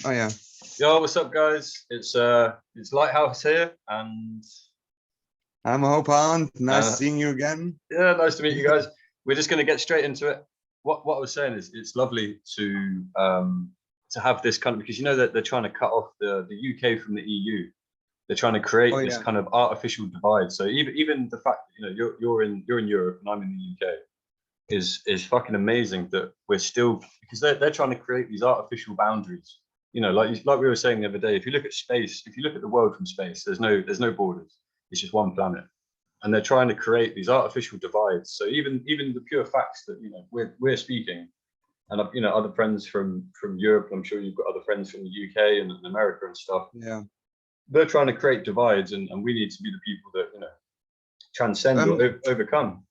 Oh yeah. Yo, what's up, guys? It's Lighthouse here, and I'm Hope Hound. Nice seeing you again. yeah, nice to meet you guys. We're just going to get straight into it. What I was saying is, it's lovely to have this kind of, because you know that they're trying to cut off the UK from the EU. They're trying to create this kind of artificial divide. So even the fact that you're in Europe and I'm in the UK is fucking amazing that we're still, because they're trying to create these artificial boundaries. Like we were saying the other day, if you look at space, if you look at the world from space, there's no borders. It's just one planet, and they're trying to create these artificial divides. So even the pure facts that we're speaking, and other friends from Europe. I'm sure you've got other friends from the UK and America and stuff. Yeah, they're trying to create divides, and we need to be the people that transcend or overcome.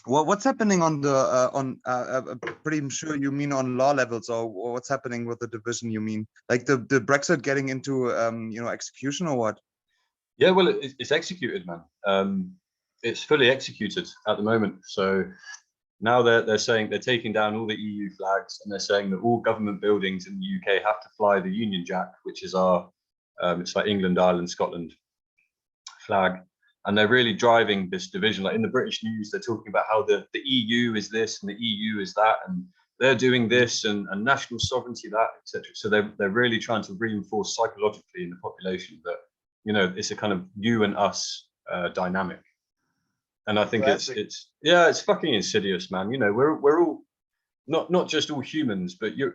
Well, what's happening on the pretty sure you mean on law levels, or what's happening with the division? You mean like the Brexit getting into execution, or what? Yeah, well, it's executed, man. It's fully executed at the moment. So now they're saying they're taking down all the EU flags, and they're saying that all government buildings in the UK have to fly the Union Jack, which is our it's like England, Ireland, Scotland flag. And they're really driving this division. Like in the British news, they're talking about how the EU is this and the EU is that, and they're doing this, and national sovereignty that, etc. So they're really trying to reinforce psychologically in the population that it's a kind of you and us dynamic. And I think it's fucking insidious, man. We're all not just all humans, but the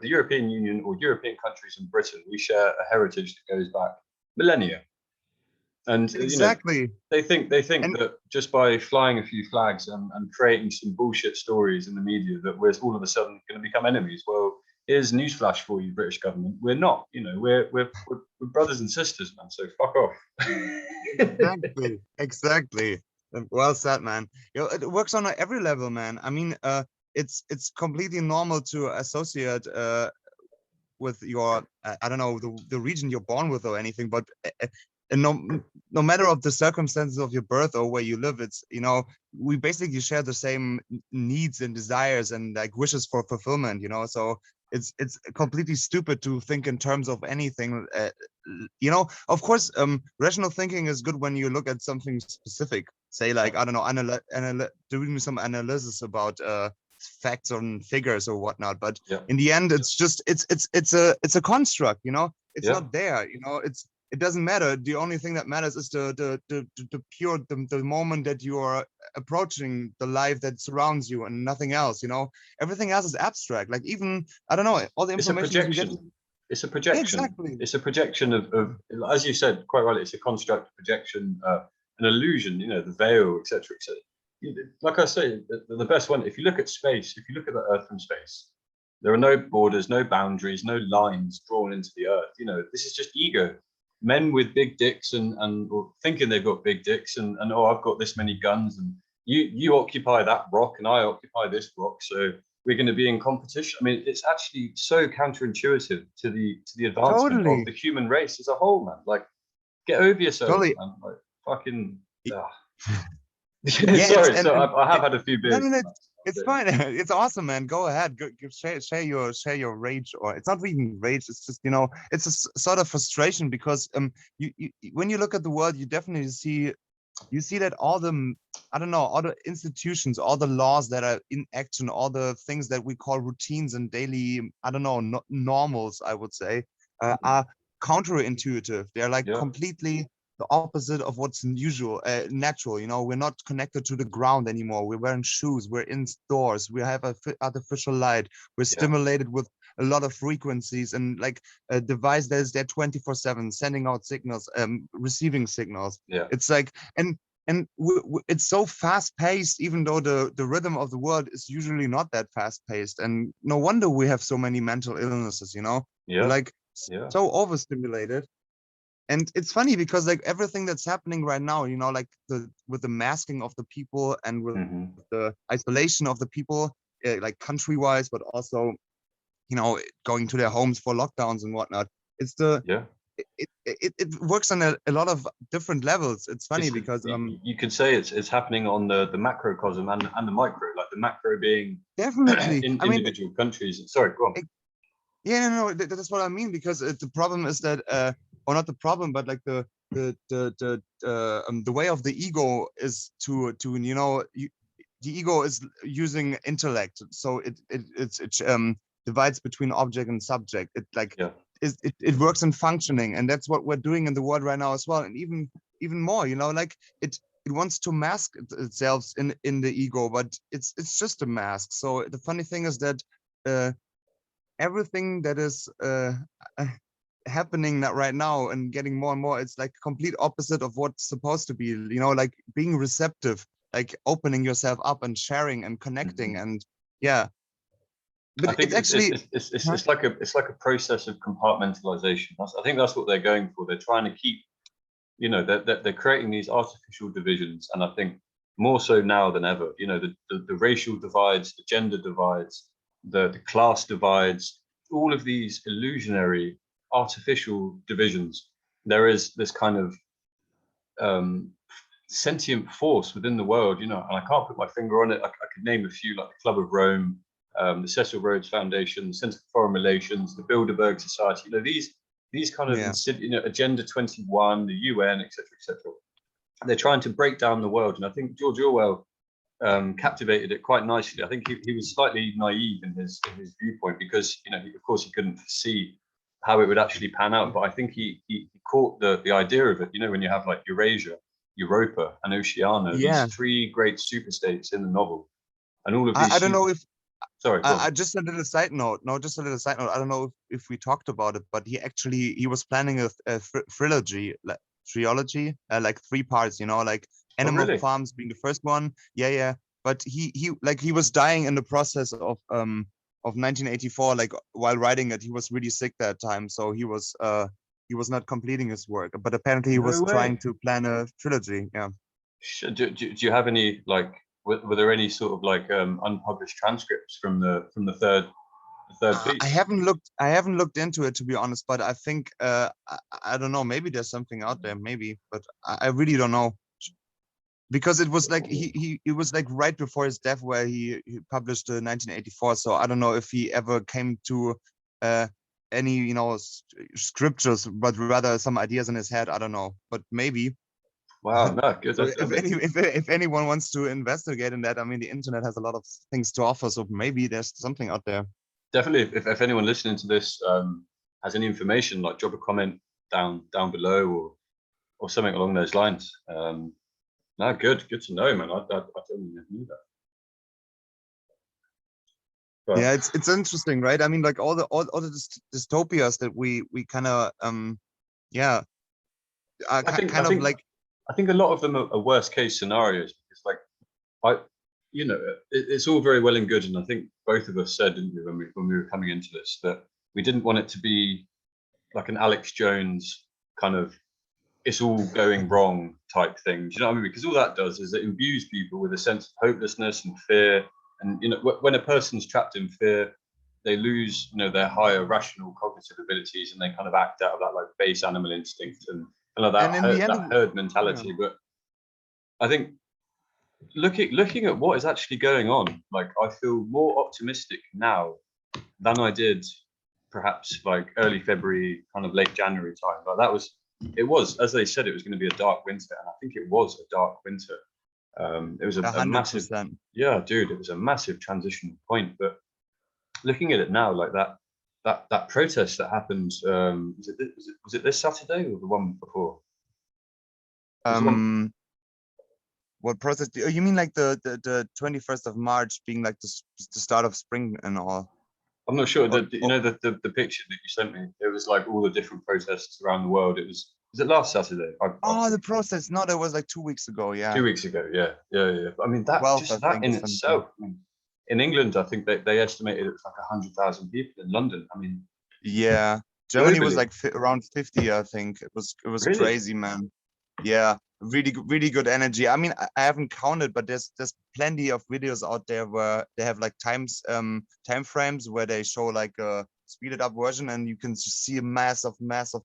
European Union or European countries and Britain, we share a heritage that goes back millennia. And exactly, they think that just by flying a few flags and creating some bullshit stories in the media that we're all of a sudden going to become enemies. Well, here's newsflash for you, British government. We're not. We're brothers and sisters, man. So fuck off. Exactly. Well said, man. It works on every level, man. I mean, it's completely normal to associate with your I don't know the region you're born with or anything, but and no matter of the circumstances of your birth or where you live, it's we basically share the same needs and desires and like wishes for fulfillment. So it's completely stupid to think in terms of anything. Of course, rational thinking is good when you look at something specific. Say like I don't know, doing some analysis about facts and figures or whatnot, but in the end it's just it's a construct. It's not there. It doesn't matter. The only thing that matters is the pure the moment that you are approaching the life that surrounds you and nothing else. Everything else is abstract. Like even I don't know, all the information it's a projection. Exactly. It's a projection of, as you said quite rightly, it's a construct, projection, an illusion, the veil, etc., etc. Like I say, the best one, if you look at space, if you look at the Earth from space, there are no borders, no boundaries, no lines drawn into the Earth. This is just ego. Men with big dicks and or thinking they've got big dicks and I've got this many guns, and you occupy that rock and I occupy this rock, so we're going to be in competition. I mean, it's actually so counterintuitive to the advancement of the human race as a whole, man. Like, get over yourself, man. Like, fucking. Sorry, I have had a few beers. No, it's fine. It's awesome, man. Go ahead. Share your rage, or it's not even rage. It's just it's a sort of frustration because you when you look at the world, you definitely see that all the all the institutions, all the laws that are in action, all the things that we call routines and daily normals, I would say, are counterintuitive. They're like completely the opposite of what's usual, natural. We're not connected to the ground anymore. We're wearing shoes. We're indoors. We have artificial light. We're stimulated with a lot of frequencies and like a device that is there 24/7, sending out signals, receiving signals. It's like and it's so fast paced, even though the rhythm of the world is usually not that fast paced. And no wonder we have so many mental illnesses. We're like so overstimulated. And it's funny because like everything that's happening right now, like with the masking of the people and with the isolation of the people, like country-wise, but also, going to their homes for lockdowns and whatnot. It's it works on a lot of different levels. It's funny because you could say it's happening on the macrocosm and the micro, like the macro being definitely in individual countries. Sorry, go on. Yeah, no, that's what I mean, because the problem is that, or not the problem, but like the way of the ego is to the ego is using intellect, so it divides between object and subject. It like Yeah. it works in functioning, and that's what we're doing in the world right now as well, and even more, like it wants to mask itself in the ego, but it's just a mask. So the funny thing is that everything that is uh, happening right now and getting more and more, it's like complete opposite of what's supposed to be, like being receptive, like opening yourself up and sharing and connecting. Mhm. And yeah, I but think it's actually, huh? it's like a process of compartmentalization. I think that's what they're going for. They're trying to keep, they're creating these artificial divisions, and I think more so now than ever. The racial divides, the gender divides, the class divides, all of these illusionary artificial divisions. There is this kind of um, sentient force within the world, and I can't put my finger on it. I could name a few, like the Club of Rome, the Cecil Rhodes Foundation, the Centre for Foreign Relations, the Bilderberg Society. These kind of Yeah. Agenda 21, the UN, etc., etc. They're trying to break down the world, and I think George Orwell captivated it quite nicely. I think he was slightly naive in his viewpoint, because of course he couldn't foresee how it would actually pan out. But I think he caught the idea of it. When you have like Eurasia, Europa, and Oceania, these Yeah, three great super states in the novel, and all of I these don't know super. if Sorry, go on. I just a little side note. No, just a little side note. I don't know if we talked about it, but he was planning a trilogy, like trilogy, like 3 parts. Like Oh, Animal really? Farms being the first one. Yeah, yeah. But he was dying in the process of 1984. Like while writing it, he was really sick that time, so he was not completing his work. But apparently, he No was trying way. to plan a trilogy. Yeah. Do you have any, like, were there any sort of like unpublished transcripts from the third I piece? haven't looked into it, to be honest, but I think I don't know. Maybe there's something out there, maybe, but I really don't know, because it was like it was like right before his death where he published the 1984. So I don't know if he ever came to uh, any scriptures, but rather some ideas in his head. I don't know, but maybe. Wow, no, good. So if anyone wants to investigate in that, I mean, the internet has a lot of things to offer, so maybe there's something out there. Definitely, if anyone listening to this has any information, like drop a comment down below, or something along those lines. No, good to know, man. I totally never knew that. Yeah, But it's interesting, right? I mean, like all the dystopias that we kind of yeah, are I think I kind of think like I think a lot of them are worst case scenarios, because, like, I, it's all very well and good, and I think both of us said, didn't we, when we were coming into this, that we didn't want it to be like an Alex Jones kind of it's all going wrong type thing. Do you know what I mean? Because all that does is it imbues people with a sense of hopelessness and fear. And when a person's trapped in fear, they lose their higher rational cognitive abilities, and they kind of act out of that like base animal instinct and kind of and in the end, that herd yeah. mentality. But I think looking at what is actually going on, like, I feel more optimistic now than I did perhaps like early February, kind of late January time. Like, it was, as they said, it was going to be a dark winter, and I think it was a dark winter. It was a massive, 100%. yeah, dude, it was a massive transitional point. But looking at it now, like that protest that happened, was it this Saturday or the one before? It was the one. Um, what process? You mean like the 21st of March being like the start of spring and all? I'm not sure. Or, or The picture that you sent me, it was like all the different protests around the world. Was it last Saturday? I'm oh, the pretty sure. process? No, that was like 2 weeks ago. Yeah, 2 weeks ago, yeah, yeah, yeah. I mean, that 12th, I just that think, or in something. itself. I mean, in England, I think they estimated it was like 100,000 people. In London, I mean, Yeah, Germany was globally, like around 50, I think. It was really. crazy, man. Yeah, really good energy. I mean, I haven't counted, but there's plenty of videos out there where they have like time frames where they show like a speeded up version, and you can just see a mass of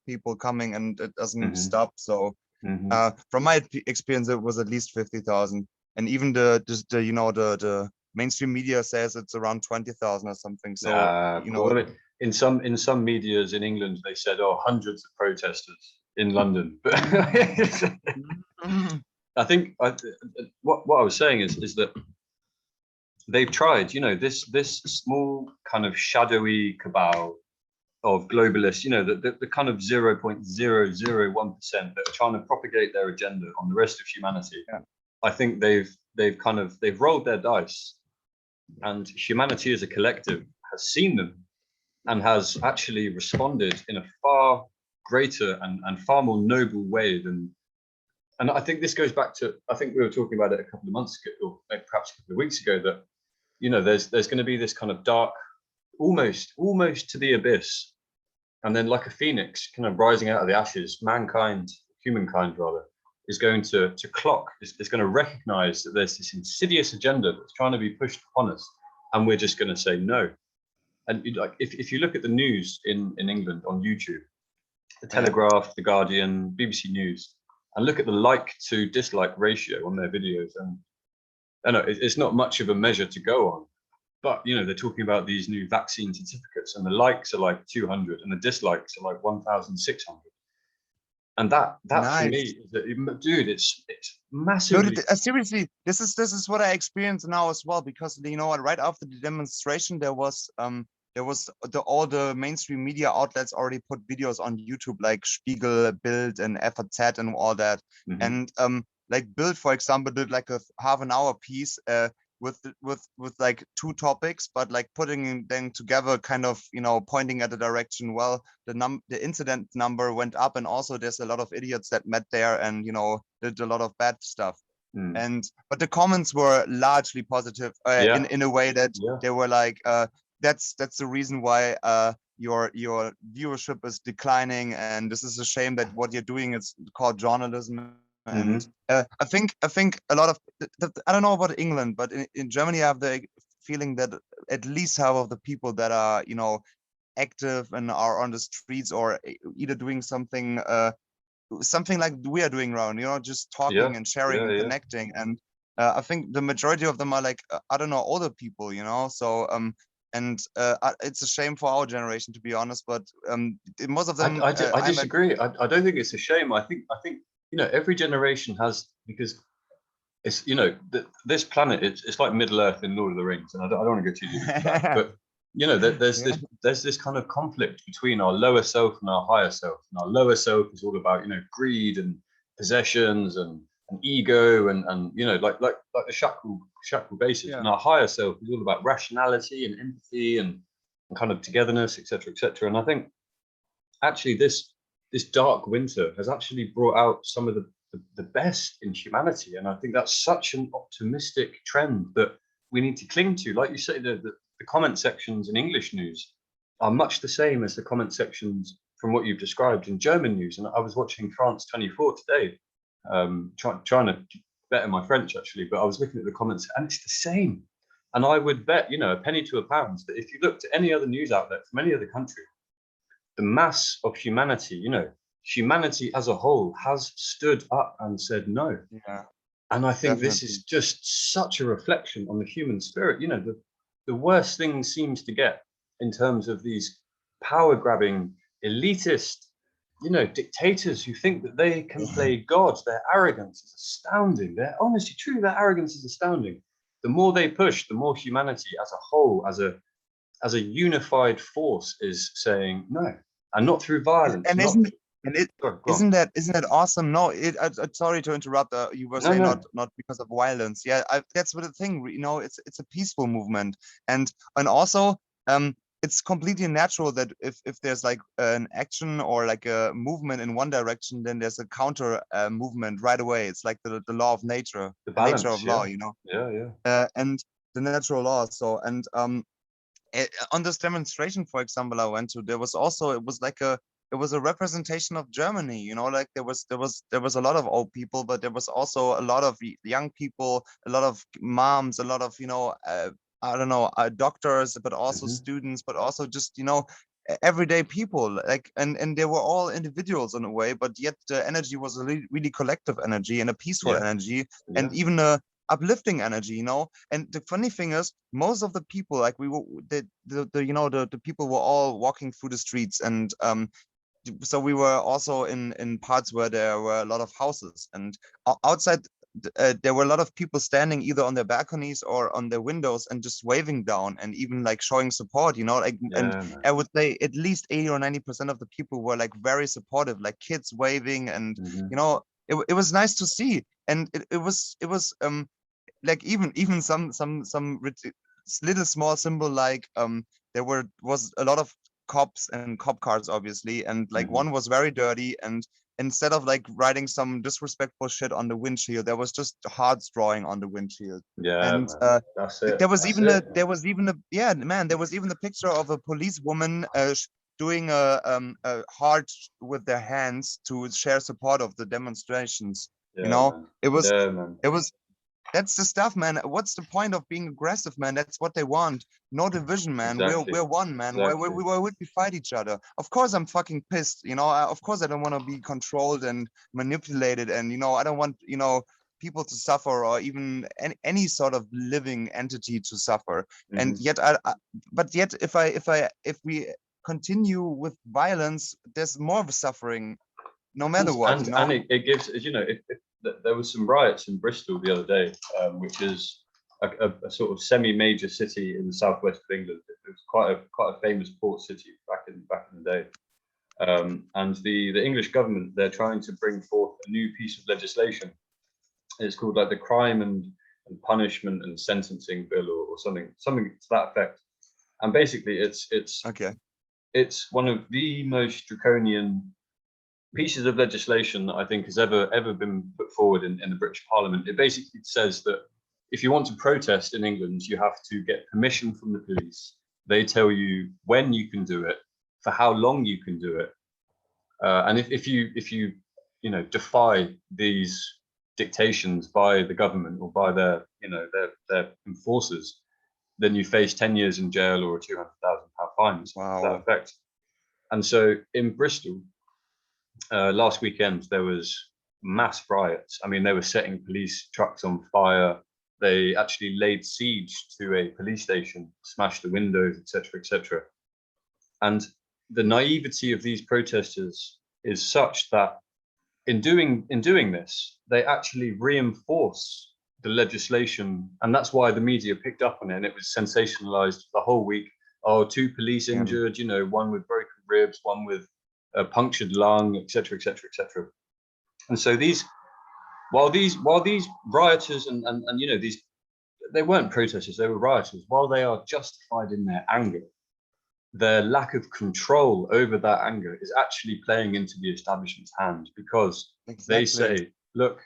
people coming, and it doesn't Hmm. stop. So Hmm. from my experience, it was at least 50,000, and even the mainstream media says it's around 20,000 or something. So Well, I mean, in some medias in England, they said, oh, hundreds of protesters in London. But I think what I was saying is that they've tried, you know, this small kind of shadowy cabal of globalists, you know, the kind of 0.001% that are trying to propagate their agenda on the rest of humanity. Yeah. I think they've rolled their dice, and humanity as a collective has seen them and has actually responded in a far greater and far more noble way than. And I think this goes back to, I think we were talking about it a couple of months ago, or perhaps a couple of weeks ago, that, you know, there's going to be this kind of dark, almost to the abyss, and then like a phoenix kind of rising out of the ashes, humankind rather, is going to clock, is going to recognize that there's this insidious agenda that's trying to be pushed upon us, and we're just going to say no. And like, if you look at the news in England on YouTube, the Telegraph, the Guardian, BBC News, and look at the like to dislike ratio on their videos, and I know it's not much of a measure to go on, but you know, they're talking about these new vaccine certificates, and the likes are like 200 and the dislikes are like 1,600. And that nice. For me is that, dude, it's massively. No, seriously, this is what I experience now as well, because you know what, right after the demonstration, there was all the mainstream media outlets already put videos on YouTube, like Spiegel, Bild, and FAZ, and all that. And like Bild, for example, did like a half-an-hour piece with like 2 topics, but like putting them together, kind of, you know, pointing at the direction. Well, the incident number went up, and also there's a lot of idiots that met there and, you know, did a lot of bad stuff. But the comments were largely positive, in a way that they were like, that's the reason why your viewership is declining, and this is a shame that what you're doing is called journalism. And I think a lot of, I don't know about England, but in Germany I have the feeling that at least half of the people that are, you know, active and are on the streets, or either doing something like we are doing around, you know, just talking and sharing and connecting. And I think the majority of them are like, I don't know, older people, you know. So and it's a shame for our generation, to be honest, but most of them. I disagree. I don't think it's a shame. I think you know, every generation has, because it's, you know, this planet, it's like Middle Earth in Lord of the Rings, and I don't want to go too deep into that, but you know, there's this kind of conflict between our lower self and our higher self. And our lower self is all about, you know, greed and possessions and ego and you know, like the shackle basis. And our higher self is all about rationality and empathy and kind of togetherness, etc., etc. And I think actually this dark winter has actually brought out some of the best in humanity, and I think that's such an optimistic trend that we need to cling to. Like you say, the comment sections in English news are much the same as the comment sections from what you've described in German news. And I was watching France 24 today, trying to better my French actually, but I was looking at the comments and it's the same. And I would bet, you know, a penny to a pound that if you looked at any other news outlet from any other country, the mass of humanity, you know, humanity as a whole has stood up and said no. And I think this is just such a reflection on the human spirit. You know, the worst thing seems to get in terms of these power-grabbing, elitist, you know, dictators who think that they can play God. Their arrogance is astounding. They're honestly true. Their arrogance is astounding. The more they push, the more humanity as a whole, as a unified force, is saying no, and not through violence. And isn't that awesome? No, sorry to interrupt. You were saying not because of violence. Yeah, that's what the thing. You know, it's a peaceful movement, and also it's completely natural that if there's like an action or like a movement in one direction, then there's a counter movement right away. It's like the law of nature, the nature of law. You know. And the natural law. So and on this demonstration, for example, I went to, there was also, it was a representation of Germany, you know, like there was a lot of old people, but there was also a lot of young people, a lot of moms, a lot of, you know, I don't know, doctors, but also students, but also just, you know, everyday people, like, and they were all individuals in a way, but yet the energy was a really collective energy and a peaceful energy, and even uplifting energy, you know. And the funny thing is, most of the people, like we were, the people were all walking through the streets, and so we were also in parts where there were a lot of houses, and outside there were a lot of people standing either on their balconies or on their windows and just waving down and even like showing support, you know, like, and Yeah, man. I would say at least 80 or 90% of the people were like very supportive, like kids waving, and Hmm. you know, it was nice to see. And it was like even little small symbol, like was a lot of cops and cop cars, obviously, and like Hmm. one was very dirty, and instead of like writing some disrespectful shit on the windshield, there was just hearts drawing on the windshield. Yeah, And man. That's it. That's it, man. yeah, man, there was even a picture of a policewoman doing a heart with their hands to share support of the demonstrations, you Yeah, know. man. it was Yeah, man. it was That's the stuff, man. What's the point of being aggressive, man? That's what they want. No division, man. Exactly. We're one, man. Exactly. Why would we fight each other? Of course, I'm fucking pissed. You know, of course, I don't want to be controlled and manipulated, and you know, I don't want, you know, people to suffer, or even any sort of living entity to suffer. And Hmm. yet, but yet, if we continue with violence, there's more of suffering, no matter what. You know. And it gives, as you know, there was some riots in Bristol the other day, which is a sort of semi-major city in the southwest of England. It was quite a famous port city back in the day. And the English government, they're trying to bring forth a new piece of legislation. It's called like the Crime and Punishment and Sentencing Bill, or something to that effect. And basically, Okay. it's one of the most draconian pieces of legislation that I think has ever been put forward in the British Parliament. It basically says that if you want to protest in England, you have to get permission from the police. They tell you when you can do it, for how long you can do it, and if you defy these dictations by the government or by their enforcers, then you face 10 years in jail or a £200,000 fine to that Wow. effect. And so in Bristol, last weekend there was mass riots. I mean, they were setting police trucks on fire. They actually laid siege to a police station, smashed the windows, etc., etc. And the naivety of these protesters is such that in doing this, they actually reinforce the legislation, and that's why the media picked up on it, and it was sensationalized the whole week. Oh, two police Damn. injured, one with broken ribs, one with a punctured lung, etc., etc., etc. And so while these rioters and these, they weren't protesters, they were rioters. While they are justified in their anger, their lack of control over that anger is actually playing into the establishment's hand, because they Exactly. say, look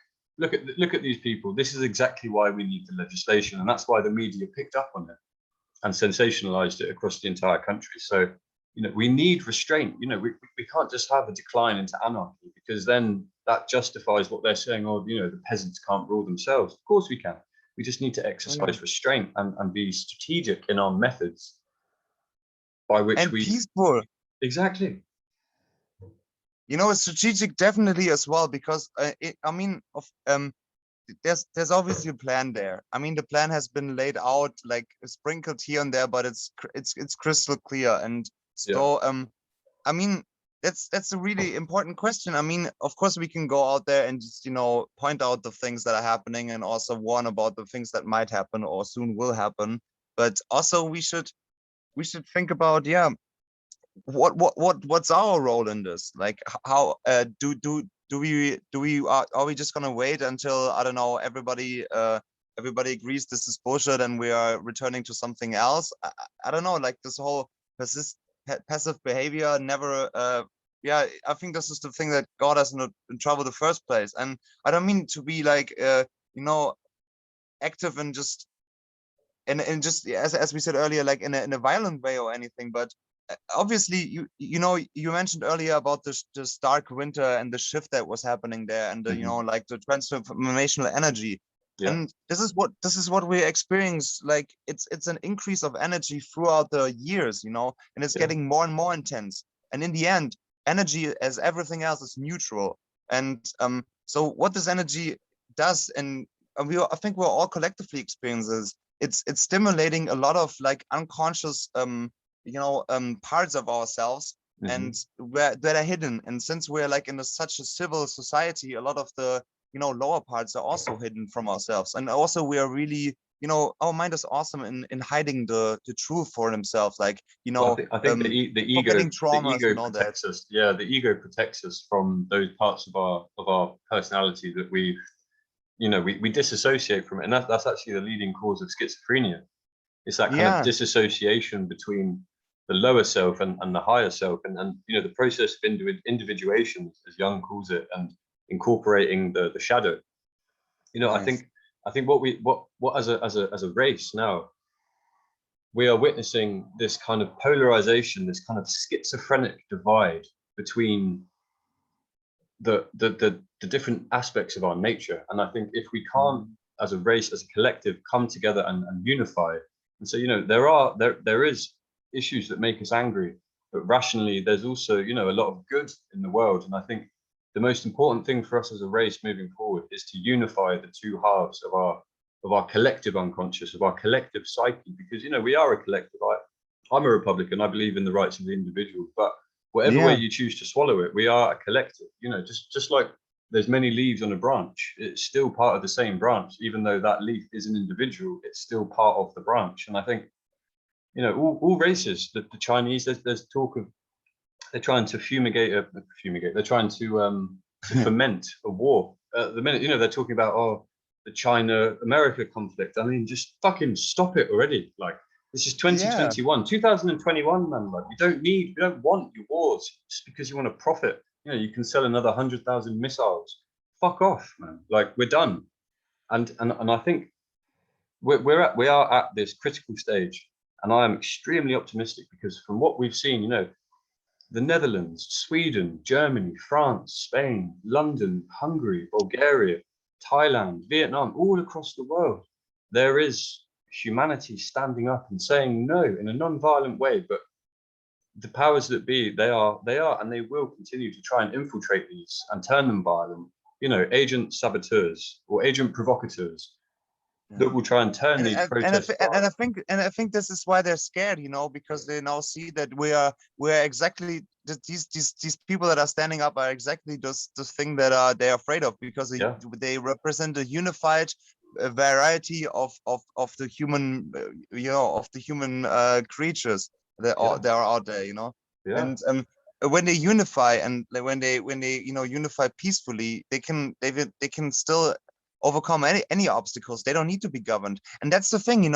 at these people. This is exactly why we need the legislation, and that's why the media picked up on it and sensationalized it across the entire country. So, we need restraint. We can't just have a decline into anarchy, because then that justifies what they're saying. Oh, the peasants can't rule themselves. Of course we can. We just need to Yeah. exercise restraint and be strategic in our methods by which And we. peaceful. Exactly. You know, it's strategic definitely as well, because I mean, there's obviously a plan there. I mean, the plan has been laid out, like sprinkled here and there, but it's crystal clear. And Yeah. so I mean, that's a really important question. I mean, of course we can go out there and just, point out the things that are happening, and also warn about the things that might happen or soon will happen. But also we should think about, yeah, what's our role in this? Like, how are we just gonna wait until, I don't know, everybody agrees this is bullshit and we are returning to something else? I don't know, like this whole passive behavior never, yeah, I think this is the thing that got us in trouble in the first place. And I don't mean to be like, you know active and just, and just as we said earlier, like in a violent way or anything. But obviously, you mentioned earlier about the stark winter and the shift that was happening there, and Hmm. like the transformational energy. Yeah. And this is what we experience. Like, it's an increase of energy throughout the years, and it's Yeah. getting more and more intense. And in the end, energy, as everything else, is neutral. And so what this energy does, and I think we're all collectively experiences. It's stimulating a lot of like unconscious parts of ourselves, and that are hidden. And since we're like in such a civil society, a lot of the lower parts are also hidden from ourselves. And also we are really, our mind is awesome in hiding the truth for themselves, like Well, I think forgetting traumas the ego and all that. protects us. Yeah, the ego protects us from those parts of our personality that we disassociate from it, and that's actually the leading cause of schizophrenia. It's that kind of Yeah, disassociation between the lower self and the higher self, and the process of individuation, as Jung calls it, and incorporating the shadow. nice. I think what as a race now, we are witnessing this kind of polarization, this kind of schizophrenic divide between the different aspects of our nature. And I think if we can't, as a race, as a collective, come together and unify, and so there is issues that make us angry, but rationally there's also a lot of good in the world. And I think the most important thing for us as a race moving forward is to unify the two halves of our collective unconscious, of our collective psyche, because we are a collective. I'm a Republican. I believe in the rights of the individual, but whatever way Yeah, you choose to swallow it, we are a collective. Just like there's many leaves on a branch, it's still part of the same branch. Even though that leaf is an individual, it's still part of the branch. And I think all races, the Chinese, there's talk of they're trying to fumigate. They're trying to foment a war. The minute they're talking about the China-America conflict. I mean, just fucking stop it already. Like, this is yeah, 2021, 2021, man. Like, we don't want your wars just because you want to profit. You can sell another 100,000 missiles. Fuck off, man. Like, we're done. And I think we are at this critical stage, and I am extremely optimistic because from what we've seen, the Netherlands, Sweden, Germany, France, Spain, London, Hungary, Bulgaria, Thailand, Vietnam, all across the world, there is humanity standing up and saying no in a non-violent way. But the powers that be, they are, and they will continue to try and infiltrate these and turn them violent. Agent saboteurs or agent provocateurs that yeah. will try and turn And these and and I, protests thi- violent. and I think this is why they're scared, because they now see that we're exactly these people that are standing up are exactly this thing that they're afraid of, because Yeah, they represent a unified variety of the human of the human creatures yeah, that are out there, yeah. and when they unify, and like, when they unify peacefully, they can still overcome any obstacles. They don't need to be governed, and that's the thing,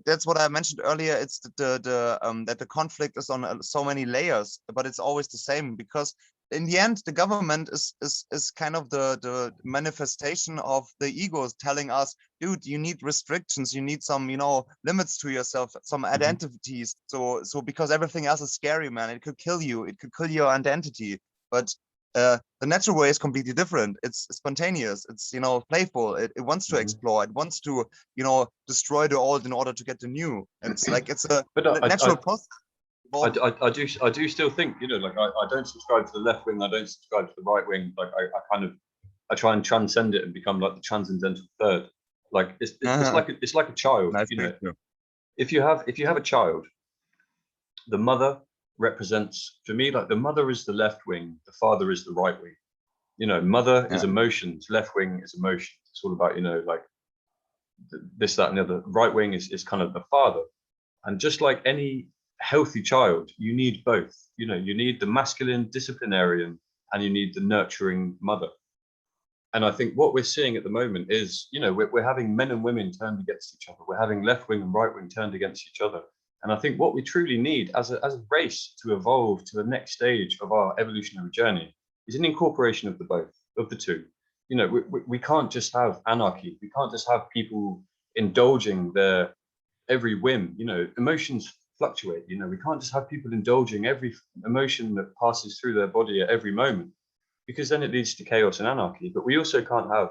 that's what I mentioned earlier. It's that the conflict is on so many layers, but it's always the same, because in the end the government is kind of the manifestation of the egos telling us, dude, you need restrictions, you need some limits to yourself, some Mhm. identities, so because everything else is scary, man. It could kill you, it could kill your identity. But the natural way is completely different. It's spontaneous, it's playful, it wants to Mhm. explore, it wants to destroy the old in order to get the new. It's like it's a But natural process evolving. I do still think, like I don't subscribe to the left wing, I don't subscribe to the right wing. Like I try and transcend it and become like the transcendental third. Like it's like a child, Nice picture. if you have a child, the mother represents, for me, like the mother is the left wing, the father is the right wing. Mother is Yeah, emotions, left wing is emotions. It's all about, like this, that, and the other. Right wing is kind of the father. And just like any healthy child, you need both. You need the masculine disciplinarian and you need the nurturing mother. And I think what we're seeing at the moment is, we're having men and women turned against each other. We're having left wing and right wing turned against each other. And I think what we truly need as a race to evolve to the next stage of our evolutionary journey is an incorporation of of the two. We can't just have anarchy. We can't just have people indulging their every whim. Emotions fluctuate. We can't just have people indulging every emotion that passes through their body at every moment, because then it leads to chaos and anarchy. But we also can't have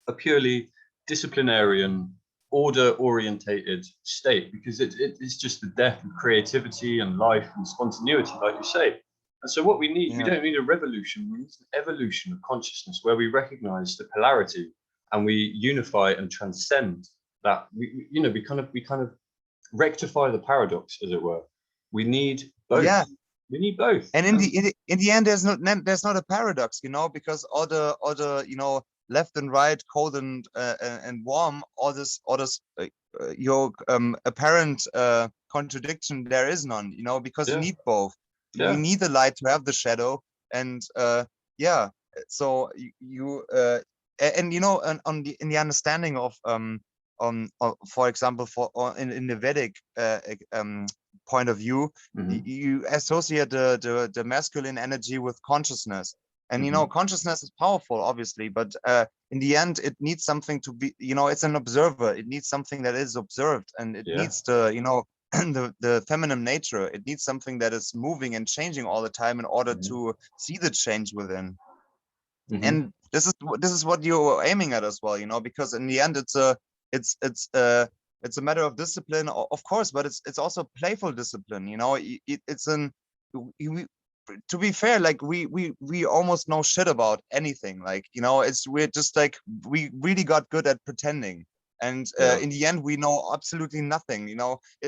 a purely disciplinarian, order orientated state, because it's just the death of creativity and life and spontaneity, like you say. And so what we yeah, don't need a revolution, we need an evolution of consciousness where we recognize the polarity and we unify and transcend that. We kind of rectify the paradox, as it were. We need both. Yeah. We need both. And in the end, there's not a paradox, because all the left and right, cold and warm, all this your apparent contradiction, there is none, because you need both. You need the light to have the shadow, and yeah. So you and in the understanding of for example, in the Vedic point of view, you associate the masculine energy with consciousness, and consciousness is powerful, obviously, but in the end, it needs something to be, it's an observer. It needs something that is observed, and it needs the feminine nature. It needs something that is moving and changing all the time in order to see the change within. And this is what you're aiming at as well, because in the end, it's a matter of discipline, of course, but it's also playful discipline. To be fair, like we almost know shit about anything. Like, we're just like, we really got good at pretending. And in the end, we know absolutely nothing.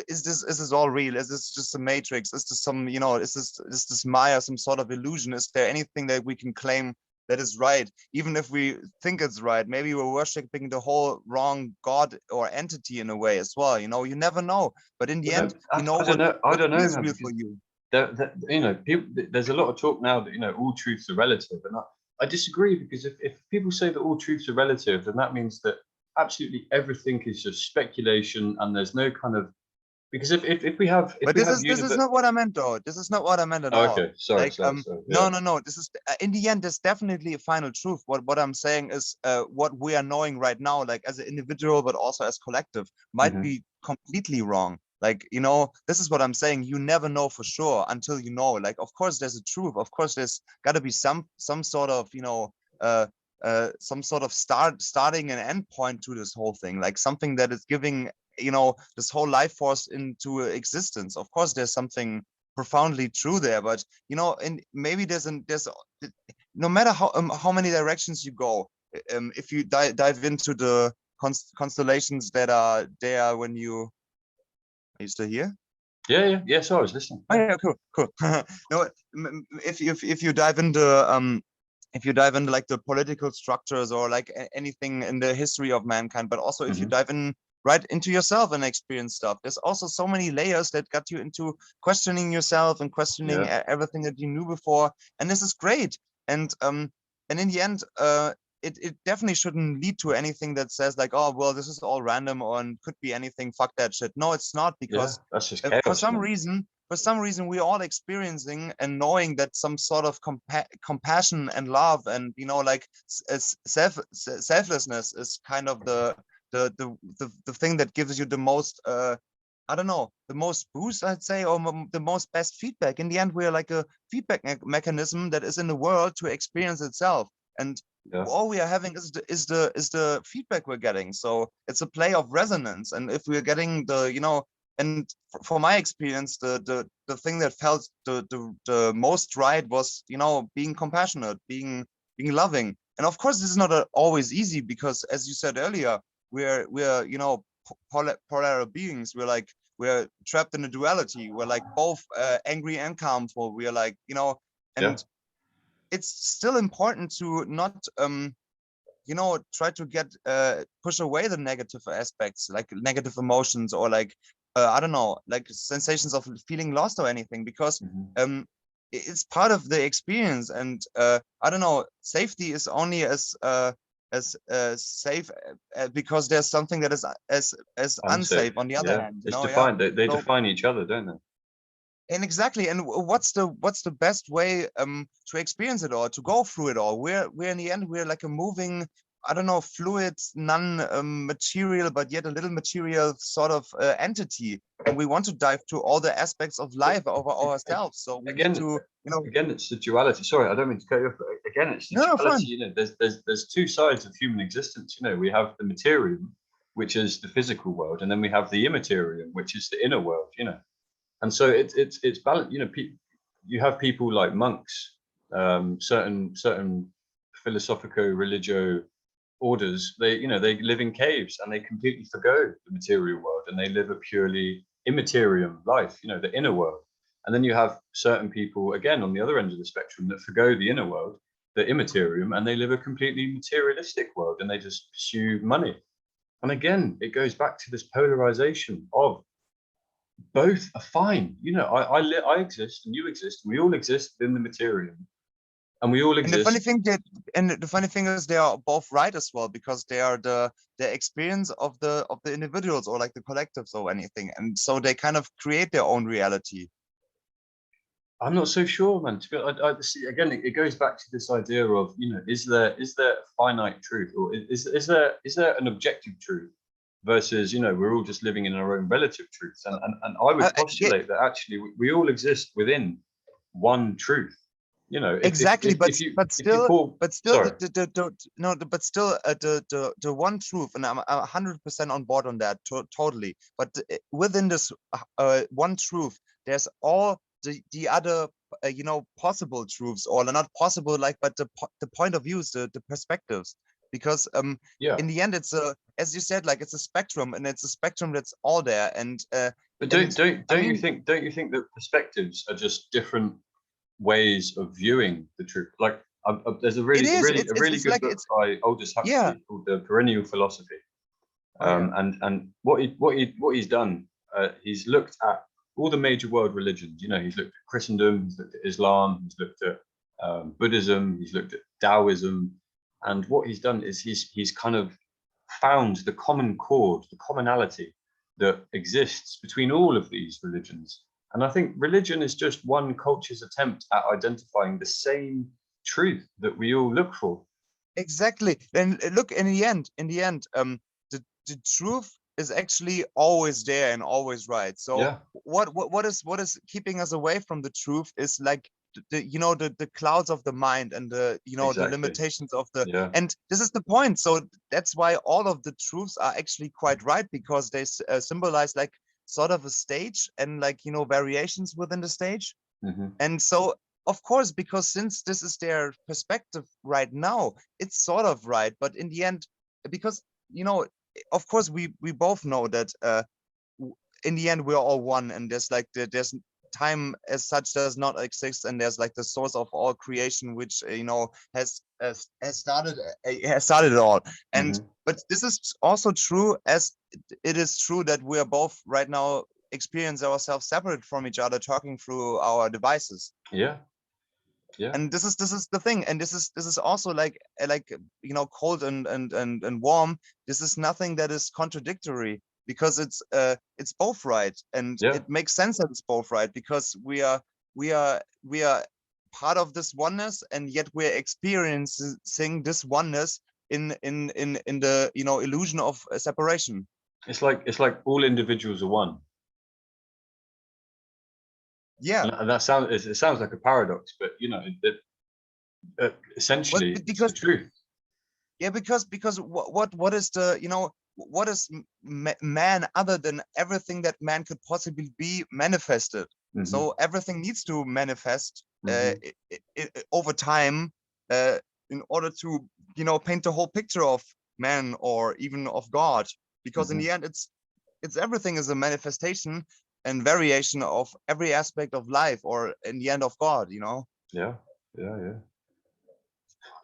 Is this all real? Is this just a matrix? Is this some, is this Maya, some sort of illusion? Is there anything that we can claim that is right, even if we think it's right? Maybe we're worshiping the whole wrong god or entity in a way as well. You never know. But in the end, I don't know, is man, real for you. People, there's a lot of talk now that all truths are relative, and I disagree, because if people say that all truths are relative, then that means that absolutely everything is just speculation, and there's no kind of, because if we have, this is not what I meant, though. This is not what I meant at all. Okay, sorry. No. This is, in the end, there's definitely a final truth. What I'm saying is, what we are knowing right now, like as an individual, but also as collective, might be completely wrong. Like, this is what I'm saying. You never know for sure until you know. Like, of course, there's a truth. Of course, there's got to be some sort of, some sort of starting and end point to this whole thing. Like something that is giving, this whole life force into existence. Of course, there's something profoundly true there, but and maybe there's no matter how many directions you go, if you dive into the constellations that are there when you are you still here? Yeah. So I was listening. Oh yeah, cool. No, if you dive into like the political structures, or like anything in the history of mankind, but also if you dive in right into yourself and experience stuff, there's also so many layers that got you into questioning yourself and questioning everything that you knew before. And this is great. And in the end, it definitely shouldn't lead to anything that says like, oh, well, this is all random and could be anything. Fuck that shit. No, it's not, because that's just chaos, for some reason, we're all experiencing and knowing that some sort of compassion and love and, like selflessness is kind of the thing that gives you the most, I don't know, the most boost, I'd say, or the most best feedback. In the end, we're like a feedback mechanism that is in the world to experience itself. And all we are having is the feedback we're getting. So it's a play of resonance. And if we're getting the, and for my experience, the thing that felt the most right was, being compassionate, being loving. And of course, this is not always easy, because as you said earlier, we're polar beings. We're trapped in a duality. We're like both angry and calmful. We are like, and it's still important to not try to get push away the negative aspects, like negative emotions, or like I don't know, like sensations of feeling lost or anything, because it's part of the experience. And I don't know, safety is only as safe because there's something that is as unsafe on the other hand. It's defined. They define each other, don't they? And exactly. And what's the best way to experience it all, to go through it all? We're in the end, we're like a moving, I don't know, fluid, non-material, but yet a little material sort of entity. And we want to dive to all the aspects of life over ourselves. So we need to, again, it's the duality. Sorry, I don't mean to cut you off, but again, it's the duality. There's two sides of human existence. We have the materium, which is the physical world, and then we have the immaterium, which is the inner world. And so it's balanced. You have people like monks, certain philosophico-religio orders, they they live in caves and they completely forgo the material world and they live a purely immaterium life, the inner world. And then you have certain people again on the other end of the spectrum that forgo the inner world, the immaterium, and they live a completely materialistic world and they just pursue money. And again, it goes back to this polarization of both are fine. I exist and you exist and we all exist within the materium and we all And the funny exist. thing is they are both right as well, because they are the experience of the individuals, or like the collectives or anything, and so they kind of create their own reality. I'm not so sure, man. I see, again, it goes back to this idea of, is there finite truth, or is there an objective truth versus, we're all just living in our own relative truths, and I would Yeah, postulate that actually we all exist within one truth. exactly, If you still pull, sorry, the one truth, and I'm 100% on board on that, totally. But within this one truth, there's all the other possible truths, or not possible, like, but the point of views, the perspectives, because yeah. in the end it's as you said, like, it's a spectrum, and it's a spectrum that's all there. And But and I you mean, think that perspectives are just different ways of viewing the truth? Like, there's a it is, really it's good like, book it's, by Aldous yeah. Huxley called The Perennial Philosophy. Oh, yeah. And what he's done, he's looked at all the major world religions. He's looked at Christendom, he's looked at Islam, he's looked at Buddhism, he's looked at Taoism, and what he's done is he's kind of found the common chord, the commonality that exists between all of these religions. And I think religion is just one culture's attempt at identifying the same truth that we all look for. Exactly. And look, in the end, the truth is actually always there and always right. So Yeah, what is keeping us away from the truth is, like, the clouds of the mind, and the the exactly. limitations of the, Yeah, and this is the point. So that's why all of the truths are actually quite right, because they symbolize, like, sort of a stage, and, like, variations within the stage. hmm, And so, of course, because since this is their perspective right now, it's sort of right. But in the end, because, of course, we both know that in the end we're all one, and there's, like, there's time as such does not exist, and there's, like, the source of all creation, which has started it all. And hmm. but this is also true, as it is true that we are both right now experience ourselves separate from each other, talking through our devices. Yeah, yeah, And this is the thing, and this is also, like, cold and warm. This is nothing that is contradictory, because it's both right, and yeah, it makes sense that it's both right, because we are part of this oneness, and yet we're experiencing this oneness in the illusion of separation. it's like all individuals are one. Yeah. And that sounds, it sounds like a paradox, but Well, essentially it's the because truth. Yeah, because what is the what is man, other than everything that man could possibly be manifested? Hmm, So everything needs to manifest hmm, over time, uh, in order to paint the whole picture of man, or even of God. Because in hmm. the end, it's everything is a manifestation and variation of every aspect of life, or in the end of God. Yeah, yeah, yeah.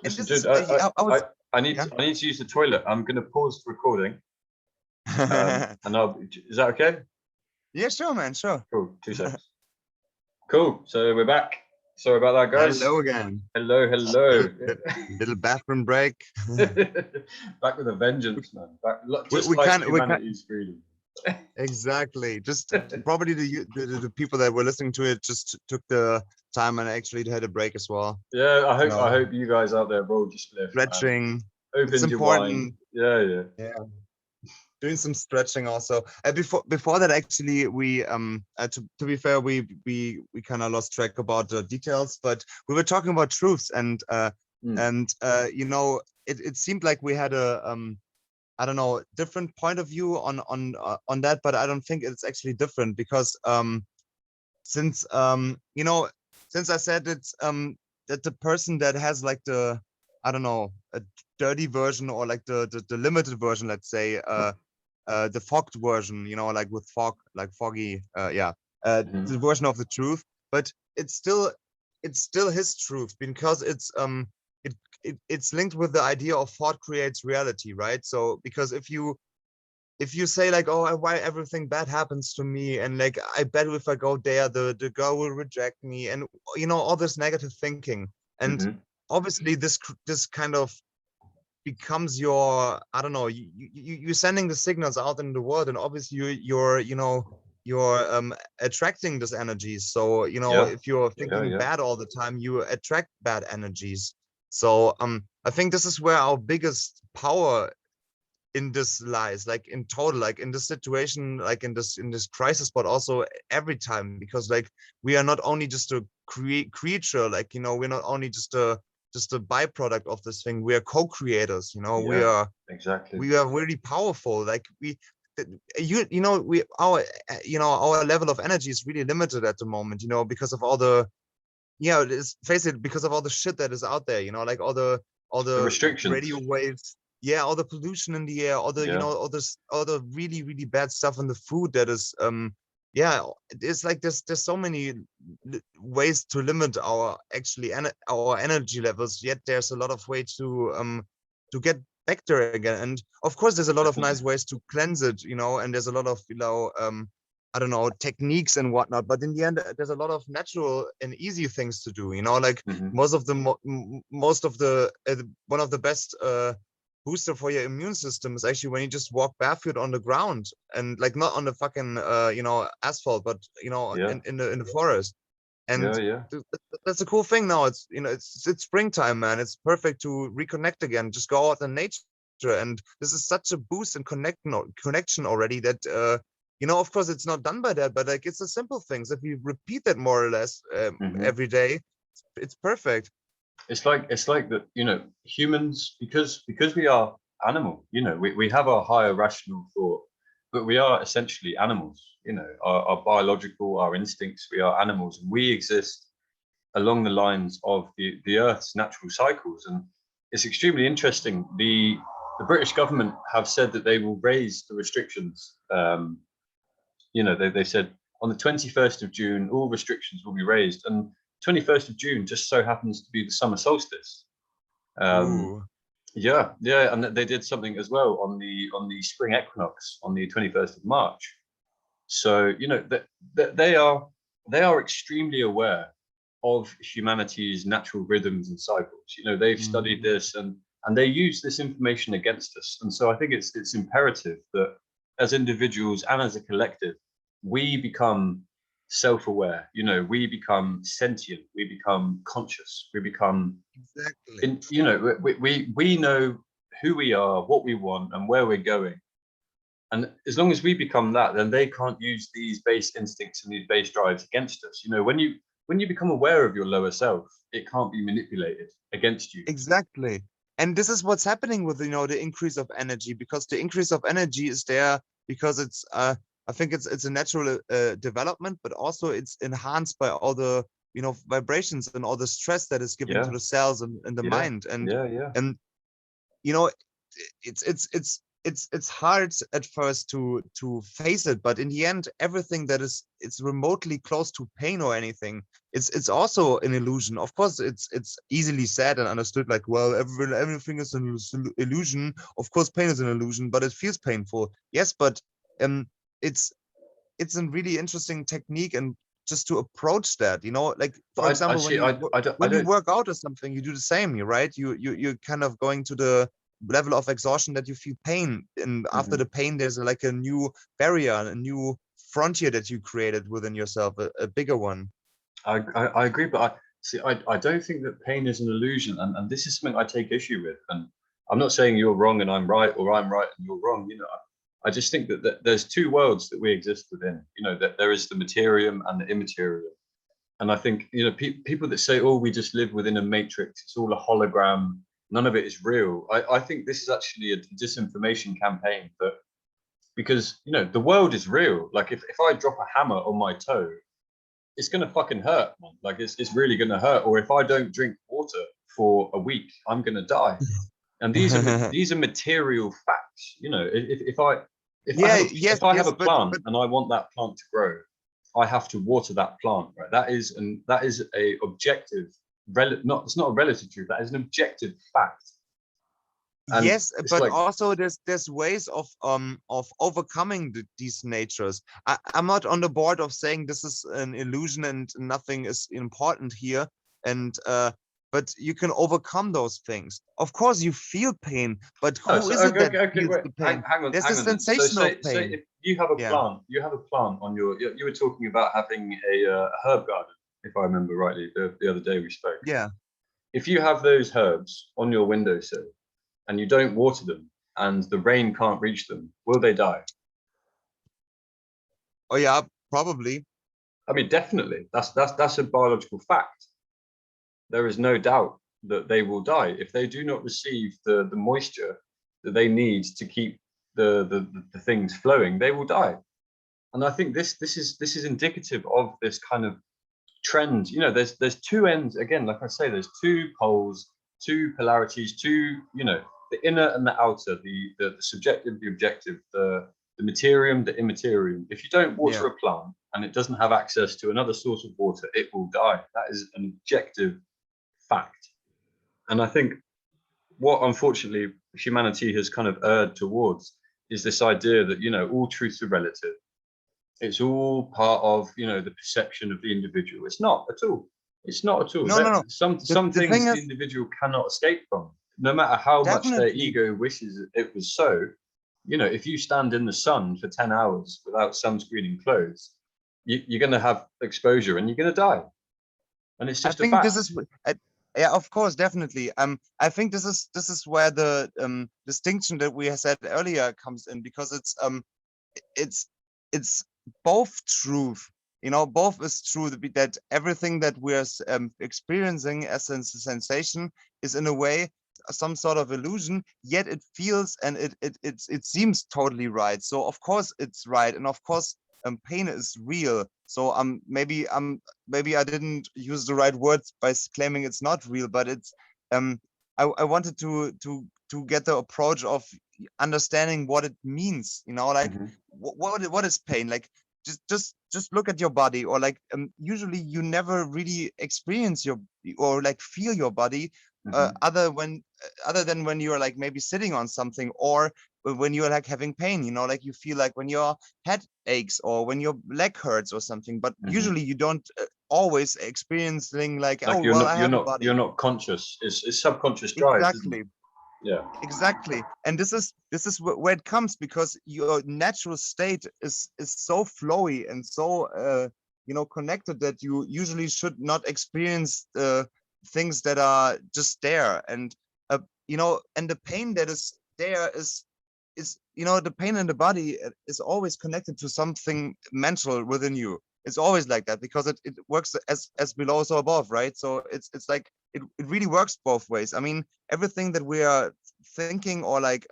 And Listen, this is dude, I was, yeah. I need to use the toilet. I'm going to pause the recording. And is that okay? Yeah, sure, man, sure. Cool. 2 seconds. Cool. So we're back. Sorry about that, guys. Hello again. Hello, hello. Little bathroom break. Back with a vengeance, man. Back, just We like can't humanity's freedom. exactly. Just probably the people that were listening to it just took the time and actually had a break as well. Yeah, You know, I hope you guys out there rolled your spliff, man. stretching. It's Opened your wine. important. Yeah, yeah. Yeah. Doing some stretching also. Before that, actually, we to be fair, we kind of lost track about the details, but we were talking about truths, and Mm. it seemed like we had a I don't know, different point of view on that, but I don't think it's actually different, because since since I said it's that the person that has, like, I don't know, a dirty version, or like the limited version, let's say, the fogged version, like with fog, like foggy, yeah, the Mhm. version of the truth. But it's still his truth, because it, it's linked with the idea of thought creates reality, right? So because if you say like, oh, why everything bad happens to me, and like, I bet if I go there, the girl will reject me, and all this negative thinking, and Mhm. obviously this kind of becomes your, I don't know, you're sending the signals out in the world, and obviously you're attracting this energy. So Yeah. if you're Yeah. thinking Yeah. bad all the time, you attract bad energies. So I think this is where our biggest power in this lies, like in total, like in this situation, like in this crisis, but also every time, because like we are not only just a creature, like we're not only just a byproduct of this thing. We are co-creators. we Yeah. are Exactly. we are really powerful. Like we our level of energy is really limited at the moment, because of all the, face it, because of all the shit that is out there, like all The the radio restrictions. waves, yeah, all the pollution in the air, all the Yeah. all the really really bad stuff in the food that is yeah, it's like there's so many ways to limit our actually our energy levels, yet there's a lot of way to get back there again. And of course there's a lot of nice Definitely. ways to cleanse it, and there's a lot of I don't know, techniques and whatnot. But in the end, there's a lot of natural and easy things to do. Like Mhm. most of the one of the best booster for your immune system is actually when you just walk barefoot on the ground, and like not on the fucking asphalt, but Yeah. in the forest. Yeah. And Yeah. that's a cool thing now. It's springtime, man. It's perfect to reconnect again. Just go out in nature, and this is such a boost and connection already that of course it's not done by that, but like it's the simple things. If you repeat that more or less Mhm. every day, it's perfect. It's like that, humans, because we are animal, we have our higher rational thought, but we are essentially animals, our biological, our instincts, we are animals, and we exist along the lines of the Earth's natural cycles. And it's extremely interesting. The British government have said that they will raise the restrictions. They said on the 21st of June, all restrictions will be raised. And 21st of June just so happens to be the summer solstice. Um, Ooh, yeah, yeah, and they did something as well on the spring equinox on the 21st of March. So that they are extremely aware of humanity's natural rhythms and cycles. They've studied mm, this, and they use this information against us. And so I think it's imperative that as individuals and as a collective, we become self-aware. We become sentient. We become conscious. We become exactly. in. We know who we are, what we want, and where we're going. And as long as we become that, then they can't use these base instincts and these base drives against us. When you become aware of your lower self, it can't be manipulated against you. Exactly. And this is what's happening with, the increase of energy, because the increase of energy is there because I think it's a natural development, but also it's enhanced by all the, vibrations and all the stress that is given to Yeah, the cells and the yeah, mind. yeah, yeah. And you know it's hard at first to face it, but in the end, everything that is it's remotely close to pain or anything, it's also an illusion. Of course it's easily said and understood, like, well, everything is an illusion. Of course pain is an illusion, but it feels painful, yes. But um it's it's a really interesting technique, and just to approach that, like, for But I example, see. I when you don't. work out or something, you do the same, right? You're kind of going to the level of exhaustion that you feel pain, and after Mhm. the pain there's like a new barrier, a new frontier that you created within yourself, a bigger one. I agree, but I don't think that pain is an illusion, and this is something I take issue with. And I'm not saying you're wrong and I'm right, or I'm right and you're wrong. I just think that there's two worlds that we exist within. That there is the materium and the immaterium. And I think people that say, "Oh, we just live within a matrix. It's all a hologram. None of it is real." I think this is actually a disinformation campaign. That because the world is real. Like if I drop a hammer on my toe, it's gonna fucking hurt, man. Like it's really gonna hurt. Or if I don't drink water for a week, I'm going to die. And these are material facts. You know, if I Yeah, yes, if I have yes, a plant but and I want that plant to grow, I have to water that plant, right? That is a objective, it's not a relative truth. That is an objective fact. And yes, it's but like, also there's ways of overcoming these natures. I'm not on the board of saying this is an illusion and nothing is important here. And but you can overcome those things. Of course, you feel pain, but no, who so is it that okay, feels wait, the pain? There's a hang on then. So sensation of say pain. if you have a Yeah, plant, on your, you were talking about having a herb garden, if I remember rightly, the other day we spoke. yeah. If you have those herbs on your windowsill and you don't water them and the rain can't reach them, will they die? Oh yeah, probably. I mean, definitely. That's a biological fact. There is no doubt that they will die if they do not receive the moisture that they need to keep the things flowing. They will die. And I think this is indicative of this kind of trend. You know, there's two ends, again, like I say, there's two poles, two polarities, two, you know, the inner and the outer, the subjective, the objective, the materium, the immaterium. If you don't water Yeah. a plant and it doesn't have access to another source of water, it will die. That is an objective fact. And I think what unfortunately humanity has kind of erred towards is this idea that, you know, all truths are relative. It's all part of, you know, the perception of the individual. It's not at all. It's not at all. No, no, no. Some The thing things the is, individual cannot escape from, no matter how much their definitely. ego wishes it was so. You know, if you stand in the sun for 10 hours without sunscreen and clothes, you're going to have exposure and you're going to die. And it's I just a think this fact. is, yeah, of course, definitely. I think this is where the distinction that we said earlier comes in, because it's it's both truth. You know, both is true, that everything that we're experiencing as a sensation is in a way some sort of illusion. Yet it feels and it seems totally right. So of course it's right, and of course pain is real. So maybe I didn't use the right words by claiming it's not real, but it's I wanted to get the approach of understanding what it means, you know, like Mhm. what is pain? Like just look at your body, or like usually you never really experience your or like feel your body Mhm. other than when you're like maybe sitting on something, or when you're like having pain, you know, like you feel like when your head aches or when your leg hurts or something, but Mhm. usually you don't always experiencing like, Like oh well, I have a you're body. not conscious. It's subconscious drives, isn't it? Exactly. Yeah. Exactly, and this is where it comes, because your natural state is so flowy and so you know, connected, that you usually should not experience things that are just there. And you know, and the pain that is there is, you know, the pain in the body is always connected to something mental within you. It's always like that, because it works as below so above, right? So it's like it really works both ways. I mean, everything that we are thinking or like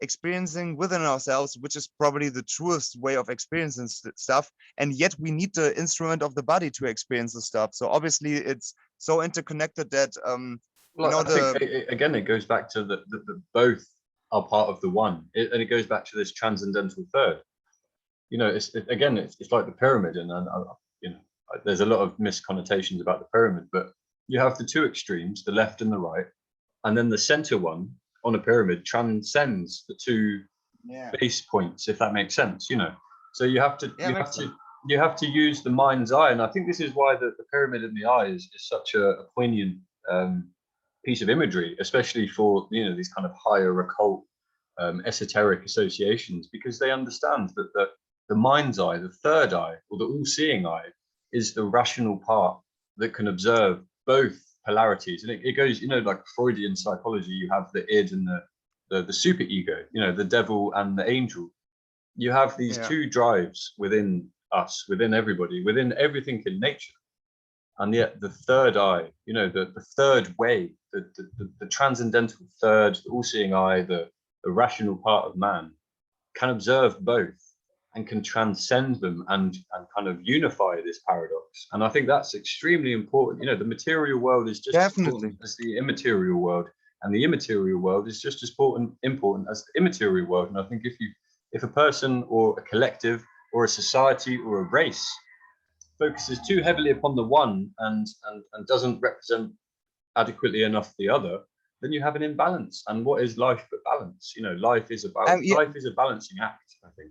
experiencing within ourselves, which is probably the truest way of experiencing stuff, and yet we need the instrument of the body to experience the stuff. So obviously it's so interconnected that you Well, know, I think the again, it goes back to the both are part of the one, and it goes back to this transcendental third. You know, it's like the pyramid, and you know, there's a lot of misconnotations about the pyramid, but you have the two extremes, the left and the right, and then the center one on a pyramid transcends the two yeah, base points, if that makes sense. You know, so yeah, makes sense. you have to use the mind's eye, and I think this is why the pyramid in the eye is such a poignant um, piece of imagery, especially for, you know, these kind of higher occult esoteric associations, because they understand that the mind's eye, the third eye, or the all-seeing eye, is the rational part that can observe both polarities. And it goes, you know, like Freudian psychology, you have the id and the super ego, you know, the devil and the angel. You have these Yeah, two drives within us, within everybody, within everything in nature. And yet the third eye, you know, the third way, the transcendental third, the all-seeing eye, the rational part of man can observe both. and can transcend them and kind of unify this paradox. And I think that's extremely important. You know, the material world is just as Definitely. important as the immaterial world, and the immaterial world is just as important as the immaterial world. And I think if a person or a collective or a society or a race focuses too heavily upon the one and doesn't represent adequately enough the other, then you have an imbalance. And what is life but balance? You know, life is Yeah, a balancing act, I think.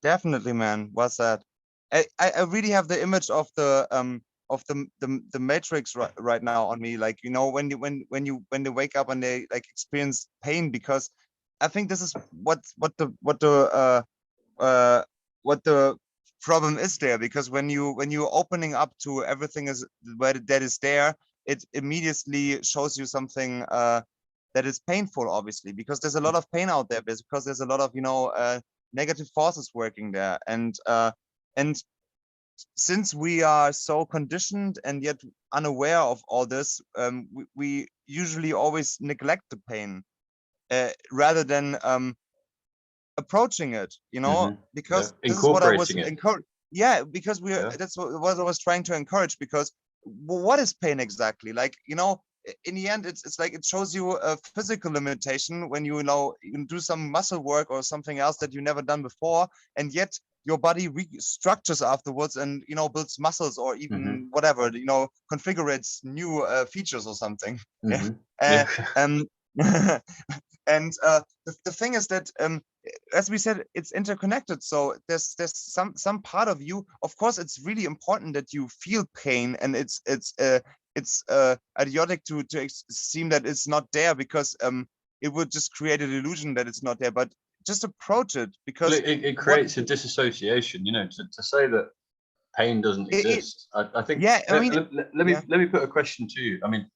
definitely, man. What's that? I really have the image of the Matrix right now on me. Like, you know, when they wake up and they like experience pain, because I think this is what the problem is there, because when you're opening up to everything is where that is there, it immediately shows you something that is painful, obviously, because there's a lot of pain out there, because there's a lot of, you know, negative forces working there, and since we are so conditioned and yet unaware of all this, we usually always neglect the pain rather than approaching it, you know, because Yeah. this is what I was Incorporating it. encouraged. Yeah, because Yeah. that's what I was trying to encourage, because what is pain exactly? Like, you know, in the end, it's like it shows you a physical limitation when you know you do some muscle work or something else that you never done before, and yet your body restructures afterwards and, you know, builds muscles or even whatever, you know, configures new features or something. Yeah. Yeah. Um, and the thing is that as we said, it's interconnected. So there's some part of you. Of course, it's really important that you feel pain, and it's idiotic to seem that it's not there, because it would just create an illusion that it's not there. But just approach it, Well, because it what creates a disassociation, you know, to say that pain doesn't it exist. I think yeah, I mean, yeah, let me put a question to you. I mean,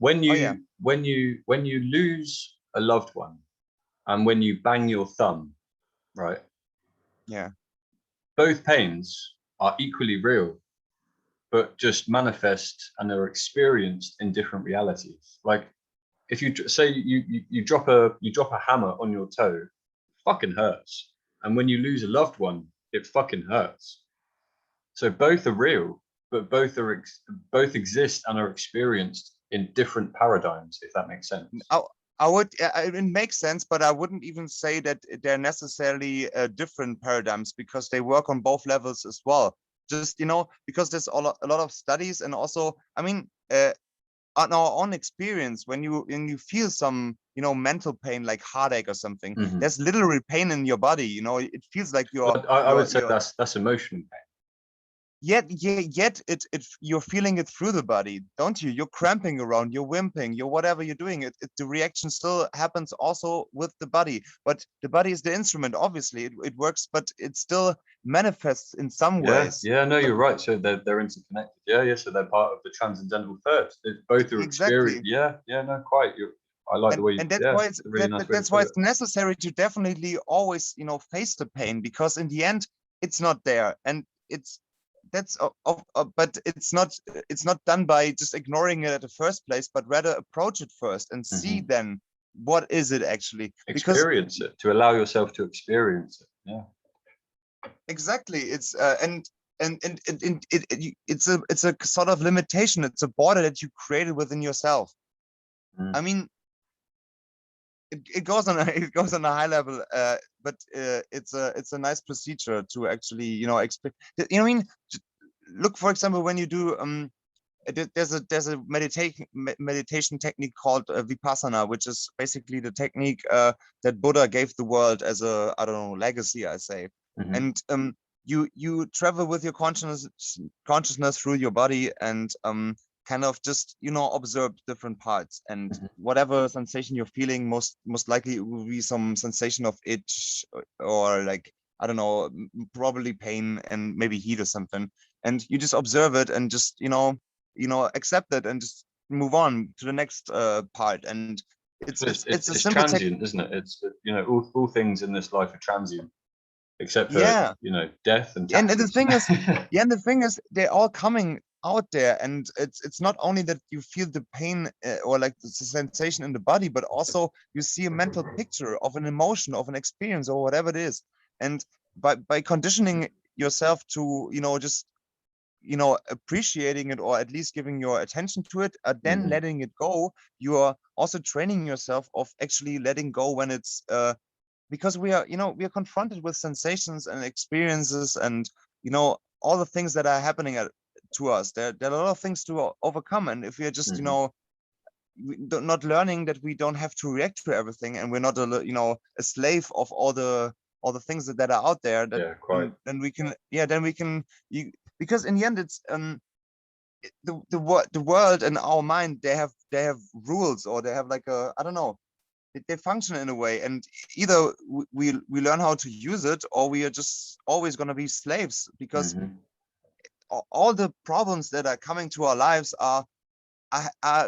oh yeah, when you lose a loved one and when you bang your thumb, right? yeah, Both pains are equally real, but just manifest and are experienced in different realities. Like if you say you drop a hammer on your toe, it fucking hurts. And when you lose a loved one, it fucking hurts. So both are real, but both exist and are experienced in different paradigms, if that makes sense. I would, it makes sense, but I wouldn't even say that they're necessarily different paradigms, because they work on both levels as well. Just, you know, because there's a lot of studies, and also, I mean, on our own experience, when you feel some, you know, mental pain like heartache or something, there's literally pain in your body. You know, it feels like Well, I would say that's emotional pain. Yet you're feeling it through the body, don't you? You're cramping around, you're wimping, you're whatever you're doing. The reaction still happens also with the body, but the body is the instrument. Obviously, it works, but it still manifests in some ways. Yeah, no, you're right. So they're interconnected. Yeah. So they're part of the transcendental third. Both are experienced. Exactly. Yeah, no, quite. I like the way. And that's Yeah, why it's a really nice way to that's why put it. it's necessary to definitely always, you know, face the pain, because in the end it's not there, and it's that's but it's not done by just ignoring it at the first place, but rather approach it first and see then what is it actually, because Experience it, to allow yourself to experience it. Yeah. exactly, it's it's a sort of limitation, it's a border that you created within yourself. I mean, it goes on it goes on a high level, but it's a nice procedure to actually, you know, expect, you know, I mean, look, for example, when you do there's a meditation technique called vipassana, which is basically the technique that Buddha gave the world as a, I don't know, legacy, I say. And you travel with your consciousness through your body, and kind of just, you know, observe different parts, and whatever sensation you're feeling, most likely it will be some sensation of itch, or like, I don't know, probably pain and maybe heat or something, and you just observe it and just, you know, accept it and just move on to the next part. And it's a It's simple technique. transient, isn't it? It's, you know, all things in this life are transient, except for, Yeah, you know, death and and the taxes. thing is, yeah, and the thing is, they're all coming out there, and it's not only that you feel the pain or like the sensation in the body, but also you see a mental picture of an emotion, of an experience, or whatever it is. And by conditioning yourself to, just, appreciating it, or at least giving your attention to it, then letting it go, you are also training yourself of actually letting go when it's because we are confronted with sensations and experiences, and all the things that are happening to us. There are a lot of things to overcome, and if we are just not learning that we don't have to react to everything, and we're not a slave of all the things that are out there, that then we can because in the end it's the world and our mind, they have rules, or they have like I don't know, they function in a way, and either we learn how to use it, or we are just always going to be slaves, because all the problems that are coming to our lives are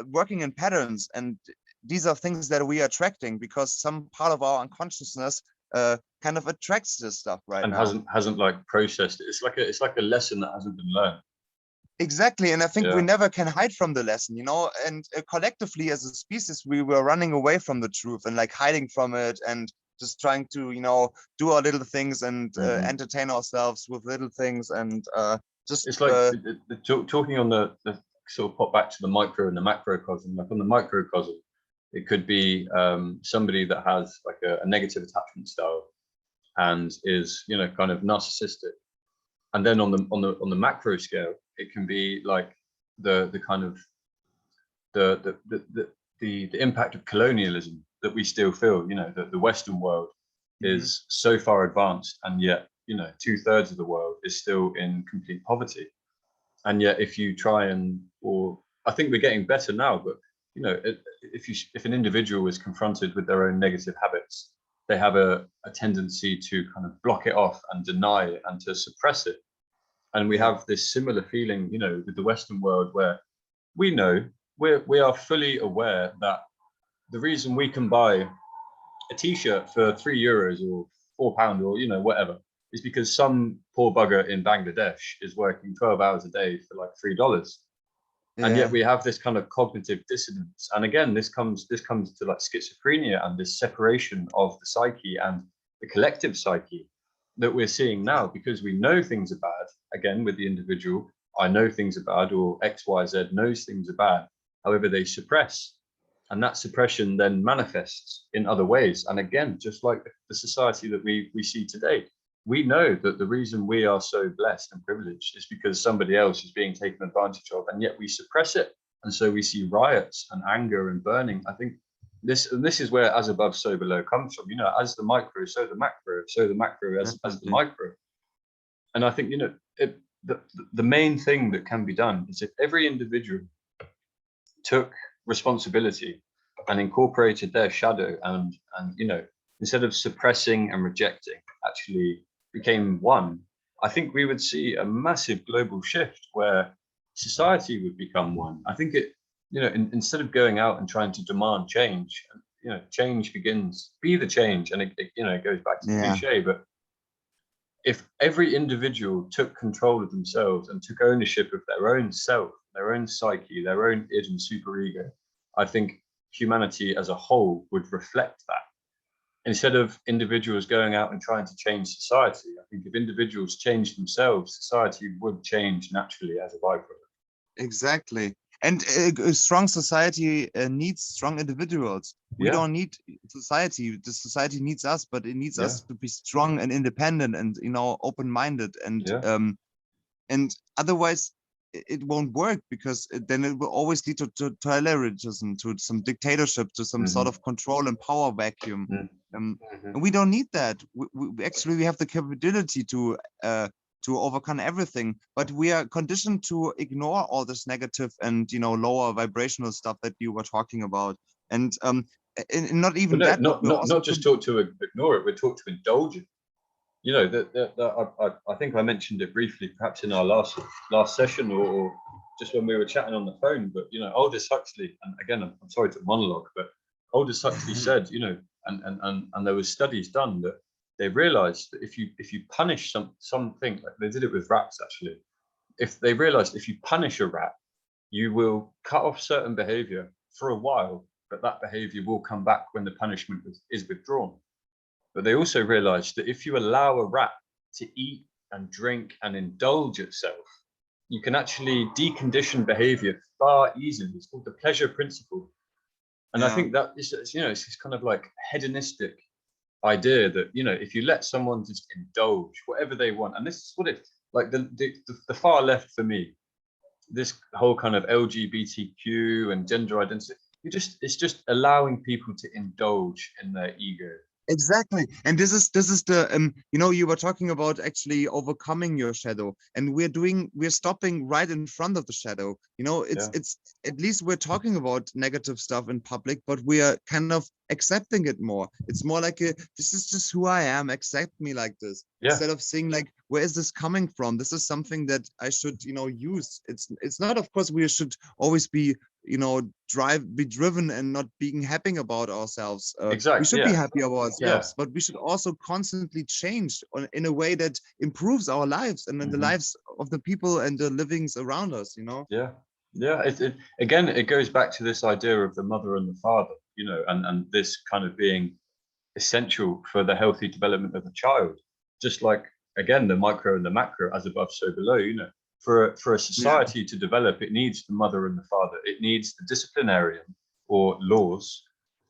working in patterns, and these are things that we are attracting because some part of our unconsciousness kind of attracts this stuff right and now. hasn't like processed it. It's like a lesson that hasn't been learned. Exactly, and I think we never can hide from the lesson, and collectively as a species, we were running away from the truth and like hiding from it, and just trying to do our little things and entertain ourselves with little things, and just it's like talking on the sort of pop back to the micro and the macrocosm. Like on the microcosm, it could be somebody that has like a negative attachment style and is kind of narcissistic, and then on the macro scale, it can be like the kind of the impact of colonialism that we still feel. The Western world is so far advanced, and yet 2/3 of the world is still in complete poverty. And yet if you try or I think we're getting better now, but if an individual is confronted with their own negative habits, they have a tendency to kind of block it off and deny it and to suppress it. And we have this similar feeling with the Western world, where we are fully aware that the reason we can buy a t-shirt for €3 or £4 or whatever is because some poor bugger in Bangladesh is working 12 hours a day for like $3. And yet we have this kind of cognitive dissonance. And again, this comes to like schizophrenia and this separation of the psyche and the collective psyche that we're seeing now, because we know things are bad. Again, with the individual, I know things are bad, or XYZ knows things are bad. However, they suppress, and that suppression then manifests in other ways. And again, just like the society that we see today, we know that the reason we are so blessed and privileged is because somebody else is being taken advantage of, and yet we suppress it. And so we see riots and anger and burning. I think this is where as above, so below comes from. As the micro, so the macro, so the macro as the micro. And I think the main thing that can be done is if every individual took responsibility and incorporated their shadow, and instead of suppressing and rejecting, actually became one. I think we would see a massive global shift where society would become one. I think instead of going out and trying to demand change, change begins, be the change, and it goes back to the cliche. But if every individual took control of themselves and took ownership of their own self, their own psyche, their own id and superego, I think humanity as a whole would reflect that. Instead of individuals going out and trying to change society, I think if individuals change themselves, society would change naturally as a byproduct. Exactly. And a strong society needs strong individuals. We don't need society. The society needs us, but it needs us to be strong and independent and open-minded. And otherwise, it won't work, because then it will always lead to totalitarianism, to some dictatorship, to some sort of control and power vacuum. And we don't need that. We actually have the capability to overcome everything, but we are conditioned to ignore all this negative and lower vibrational stuff that you were talking about. And not even that. Not just taught to ignore it. We're taught to indulge it. I think I mentioned it briefly, perhaps in our last session, or just when we were chatting on the phone. But Aldous Huxley, and again, I'm sorry to monologue, but Aldous Huxley said, and there was studies done that they realized that if you punish something, like they did it with rats actually. If they realized if you punish a rat, you will cut off certain behavior for a while, but that behavior will come back when the punishment is withdrawn. But they also realized that if you allow a rat to eat and drink and indulge itself, you can actually decondition behavior far easily. It's called the pleasure principle. And I Yeah. think that is, you know, it's this kind of like hedonistic idea that, you know, if you let someone just indulge whatever they want, and this is what it, like the far left for me, this whole kind of LGBTQ and gender identity, it's just allowing people to indulge in their ego. Exactly. And this is the you know, you were talking about actually overcoming your shadow, and we're stopping right in front of the shadow. You know, it's at least we're talking about negative stuff in public, but we are kind of accepting it more. It's more like this is just who I am, accept me like this. Yeah. Instead of saying like, where is this coming from? This is something that I should, you know, use. It's not, of course, we should always be, you know, be driven and not being happy about ourselves. We Exactly. should be happy about Yeah. ourselves, but we should also constantly change in a way that improves our lives and then the lives of the people and the livings around us, you know? Yeah. Yeah. Again, it goes back to this idea of the mother and the father, you know, and this kind of being essential for the healthy development of a child. Just like, again, the micro and the macro, as above, so below, you know, for a Yeah. society to develop, it needs the mother and the father. It needs the disciplinarian or laws,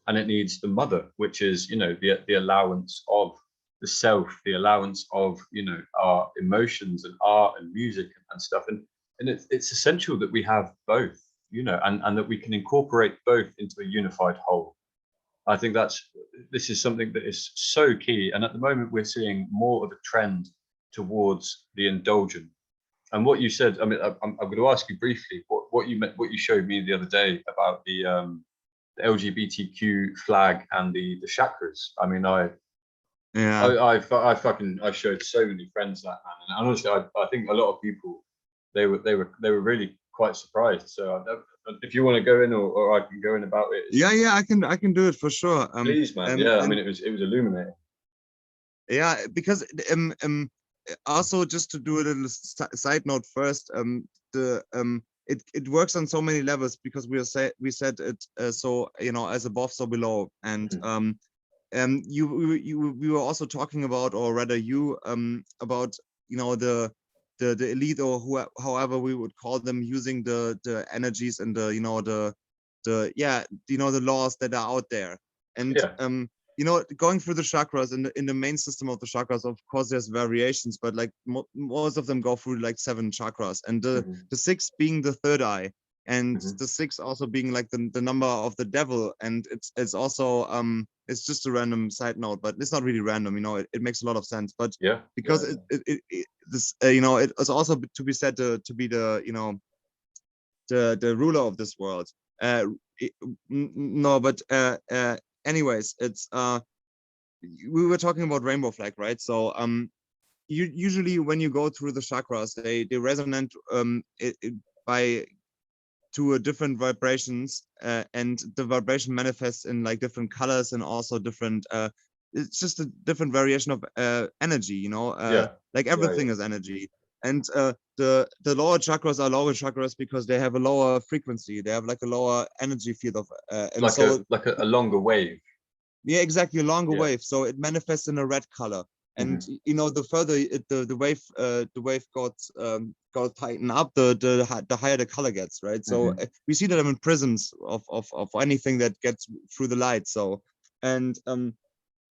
and it needs the mother, which is, you know, the allowance of the self, the allowance of, you know, our emotions and art and music and stuff. And it's essential that we have both, you know, and that we can incorporate both into a unified whole. I think this is something that is so key. And at the moment, we're seeing more of a trend towards the indulgent. And what you said, I mean, I'm going to ask you briefly what you showed me the other day about the LGBTQ flag and the chakras. I mean, I showed so many friends that, man, and honestly, I think a lot of people they were really quite surprised. So if you want to go in, or I can go in about it. Yeah, I can do it for sure. Please, man. Yeah, I mean, it was illuminating. Yeah, because also just to do a little side note first, it works on so many levels because we said it so, you know, as above so below, and we were also talking about, or rather you, about, you know, the elite, or who, however we would call them, using the energies and the, you know, the you know, the laws that are out there. And you know, going through the chakras in the main system of the chakras, of course there's variations, but like most of them go through like 7 chakras, and the 6 being the third eye, and the 6 also being like the number of the devil. And it's also it's just a random side note, but it's not really random, you know, it makes a lot of sense. But because this you know, it is also to be said to be the, you know, the ruler of this world. No, but anyways, it's we were talking about rainbow flag, right? So usually when you go through the chakras, they resonate by to a different vibrations, and the vibration manifests in like different colors, and also different it's just a different variation of energy, you know, like everything is energy. And the lower chakras are lower chakras because they have a lower frequency, they have like a lower energy field of and like so a longer wave. Yeah, exactly, a longer wave, so it manifests in a red color. And you know, the further the wave got tighten up, the higher the color gets, right? So we see that in prisms of anything that gets through the light. So, and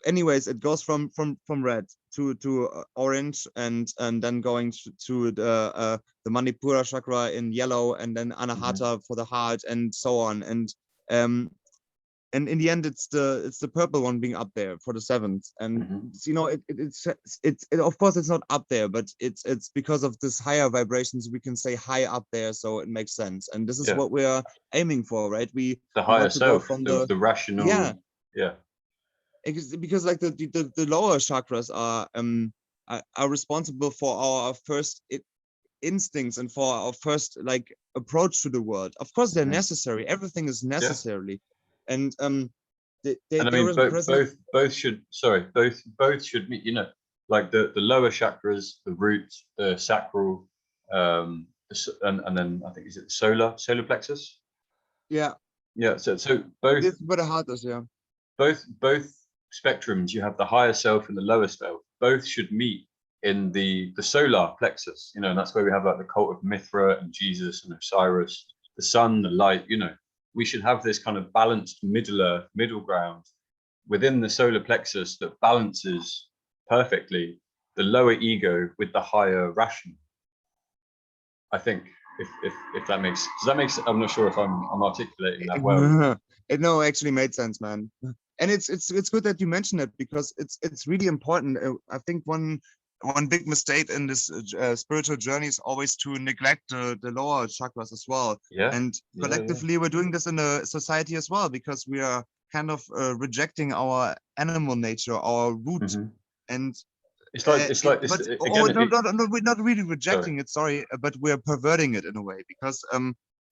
anyways, it goes from red to orange, and then going to the Manipura chakra in yellow, and then Anahata for the heart, and so on. And in the end, it's the purple one being up there for the 7th. And you know, it's of course it's not up there, but it's because of this higher vibrations, we can say high up there, so it makes sense. And this is what we are aiming for, right? We the higher want to self, go from the rational. Because like the lower chakras are responsible for our first instincts and for our first like approach to the world. Of course they're necessary, everything is necessarily. And and I mean, both should meet, you know, like the lower chakras, the root, the sacral, and then I think, is it the solar plexus? Yeah. So both, this is where the heart is. both spectrums, you have the higher self and the lower self, both should meet in the solar plexus, you know, and that's where we have like the cult of Mithra and Jesus and Osiris, the sun, the light, you know. We should have this kind of balanced middle ground within the solar plexus that balances perfectly the lower ego with the higher rational. I think if that makes, does that make sense? I'm not sure if I'm articulating that well. No, actually made sense, man. And it's good that you mentioned it, because it's really important. I think one big mistake in this spiritual journey is always to neglect the lower chakras as well. Yeah. And collectively, we're doing this in the society as well, because we are kind of rejecting our animal nature, our root. And it's like again, no, we're not really rejecting it, sorry, but we're perverting it in a way, because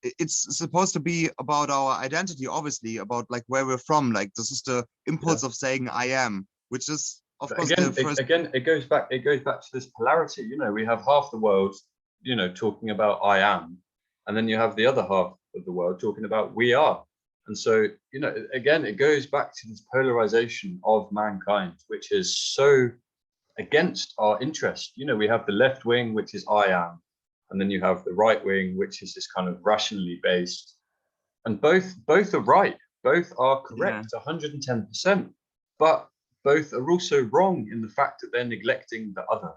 it's supposed to be about our identity, obviously, about like where we're from. Like this is the impulse of saying I am, which is of course again, the first. it goes back to this polarity. You know, we have half the world, you know, talking about I am, and then you have the other half of the world talking about we are. And so, you know, again, it goes back to this polarization of mankind, which is so against our interest. You know, we have the left wing, which is I am, and then you have the right wing, which is this kind of rationally based. And both are right, both are correct, 110%. But both are also wrong in the fact that they're neglecting the other.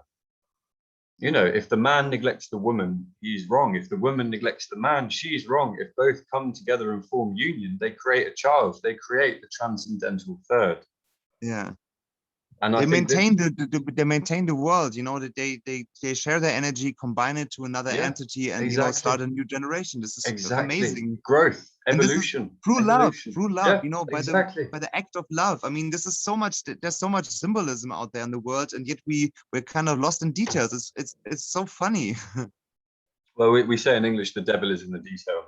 You know, if the man neglects the woman, he's wrong. If the woman neglects the man, she's wrong. If both come together and form union, they create a child. They create the transcendental third. Yeah. And they maintain they maintain the world, you know, that they share their energy, combine it to another entity, and you know, start a new generation. This is amazing growth, evolution, through love, you know, by the act of love. I mean, this is so much, there's so much symbolism out there in the world, and yet we're kind of lost in details. It's so funny. Well, we say in English, the devil is in the detail.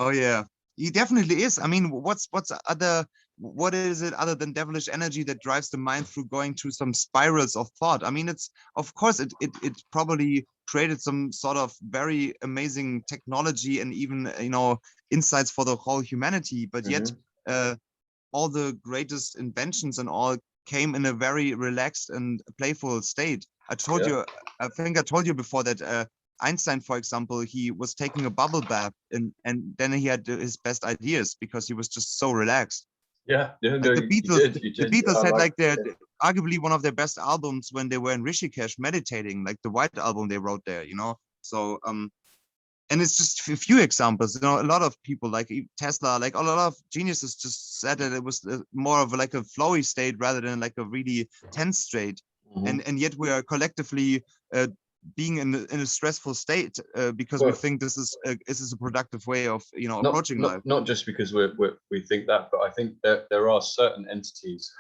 Oh yeah, he definitely is. I mean, what is it other than devilish energy that drives the mind through going through some spirals of thought? I mean, it's, of course, it probably created some sort of very amazing technology and even, you know, insights for the whole humanity, but yet all the greatest inventions and all came in a very relaxed and playful state. I told you, I think I told you before that Einstein, for example, he was taking a bubble bath, and then he had his best ideas because he was just so relaxed. Yeah, like the Beatles had like their arguably one of their best albums when they were in Rishikesh meditating, like the White Album they wrote there, you know. So and it's just a few examples, you know. A lot of people like Tesla, like a lot of geniuses just said that it was more of like a flowy state rather than like a really tense state. And yet we are collectively being in a stressful state because we think this is a productive way of, you know, approaching life. Not just because we think that, but I think that there are certain entities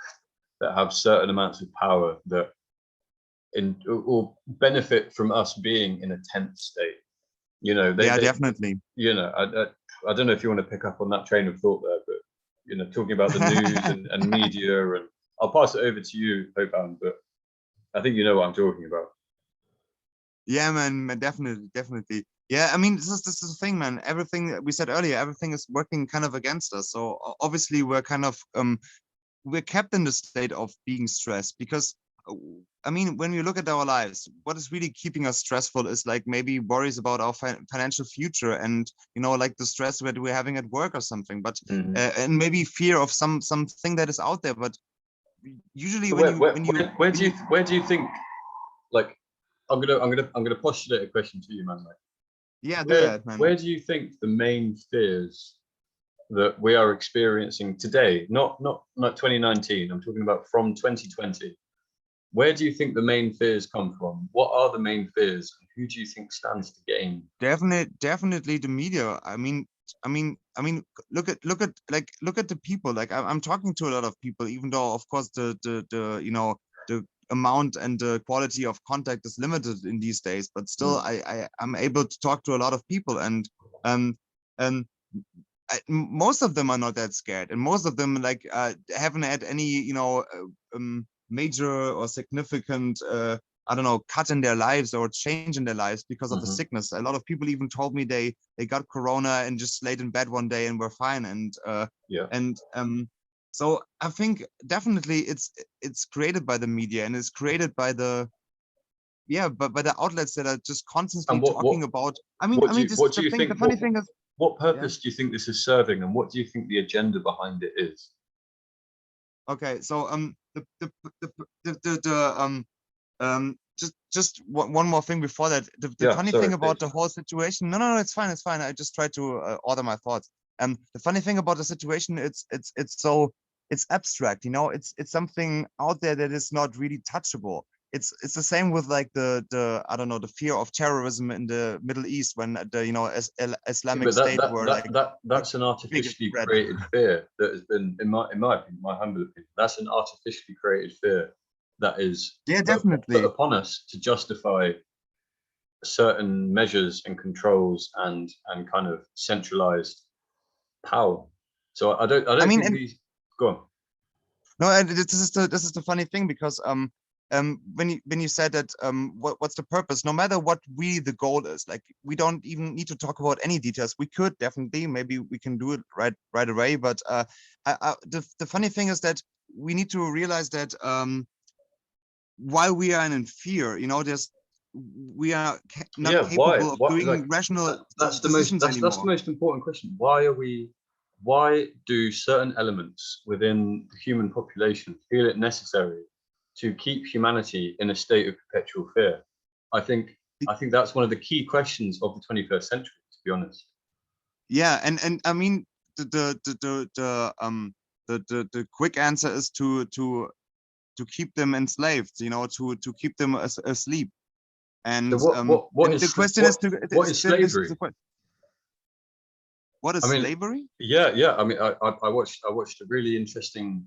that have certain amounts of power that or benefit from us being in a tense state. You know, they definitely. You know, I don't know if you want to pick up on that train of thought there, but you know, talking about the news and media, and I'll pass it over to you, Hound, but I think you know what I'm talking about. Yeah, man, definitely. Yeah, I mean, this is the thing, man. Everything that we said earlier, everything is working kind of against us. So obviously we're kind of we're kept in the state of being stressed because I mean, when we look at our lives, what is really keeping us stressful is like maybe worries about our financial future, and you know, like the stress that we're having at work or something. But and maybe fear of something that is out there. But usually, where do you think, like, I'm gonna postulate a question to you, man. Like, yeah, do that, man. Where do you think the main fears that we are experiencing today, not 2019, I'm talking about from 2020, where do you think the main fears come from? What are the main fears, and who do you think stands to gain? Definitely the media. I mean, look at the people. Like I'm talking to a lot of people, even though of course the you know, the amount and the quality of contact is limited in these days, but still I'm able to talk to a lot of people, and most of them are not that scared, and most of them like haven't had any, you know, major or significant I don't know, cut in their lives or change in their lives because of the sickness. A lot of people even told me they got corona and just laid in bed one day and were fine. And so I think definitely it's created by the media, and it's created by the yeah, but the outlets that are just constantly And talking about. I mean, what just do the you thing. think? The funny thing is, What yeah. purpose do you think this is serving, and what do you think the agenda behind it is? Okay, so just one more thing before that. The Yeah, funny sorry, thing about please. the whole situation. No, it's fine, it's fine. I just try to order my thoughts. The funny thing about the situation, it's abstract. You know, it's something out there that is not really touchable. It's the same with like the I don't know, the fear of terrorism in the Middle East when the Yeah, Islamic but State were like the that's an biggest artificially threat. created fear that has been, in my opinion, my humble opinion, that's an artificially created fear that is Yeah, put definitely. upon us to justify certain measures and controls and kind of centralized power. So I I don't mean, think and these. Go on. no, and this is the funny thing because when you said that what's the purpose? No matter what really the goal is, like we don't even need to talk about any details. We could definitely, maybe we can do it right away. But the funny thing is that we need to realize that while we are in fear, you know, we are not Yeah, why? capable of What, doing like, rational decisions that's the anymore. most important question. Why do certain elements within the human population feel it necessary to keep humanity in a state of perpetual fear? I think I think that's one of the key questions of the 21st century, to be honest. Yeah, and I mean the quick answer is to keep them enslaved, you know, to keep them asleep. So And the question is to what is this is slavery? the question. What I is mean, slavery? yeah. I mean, I watched a really interesting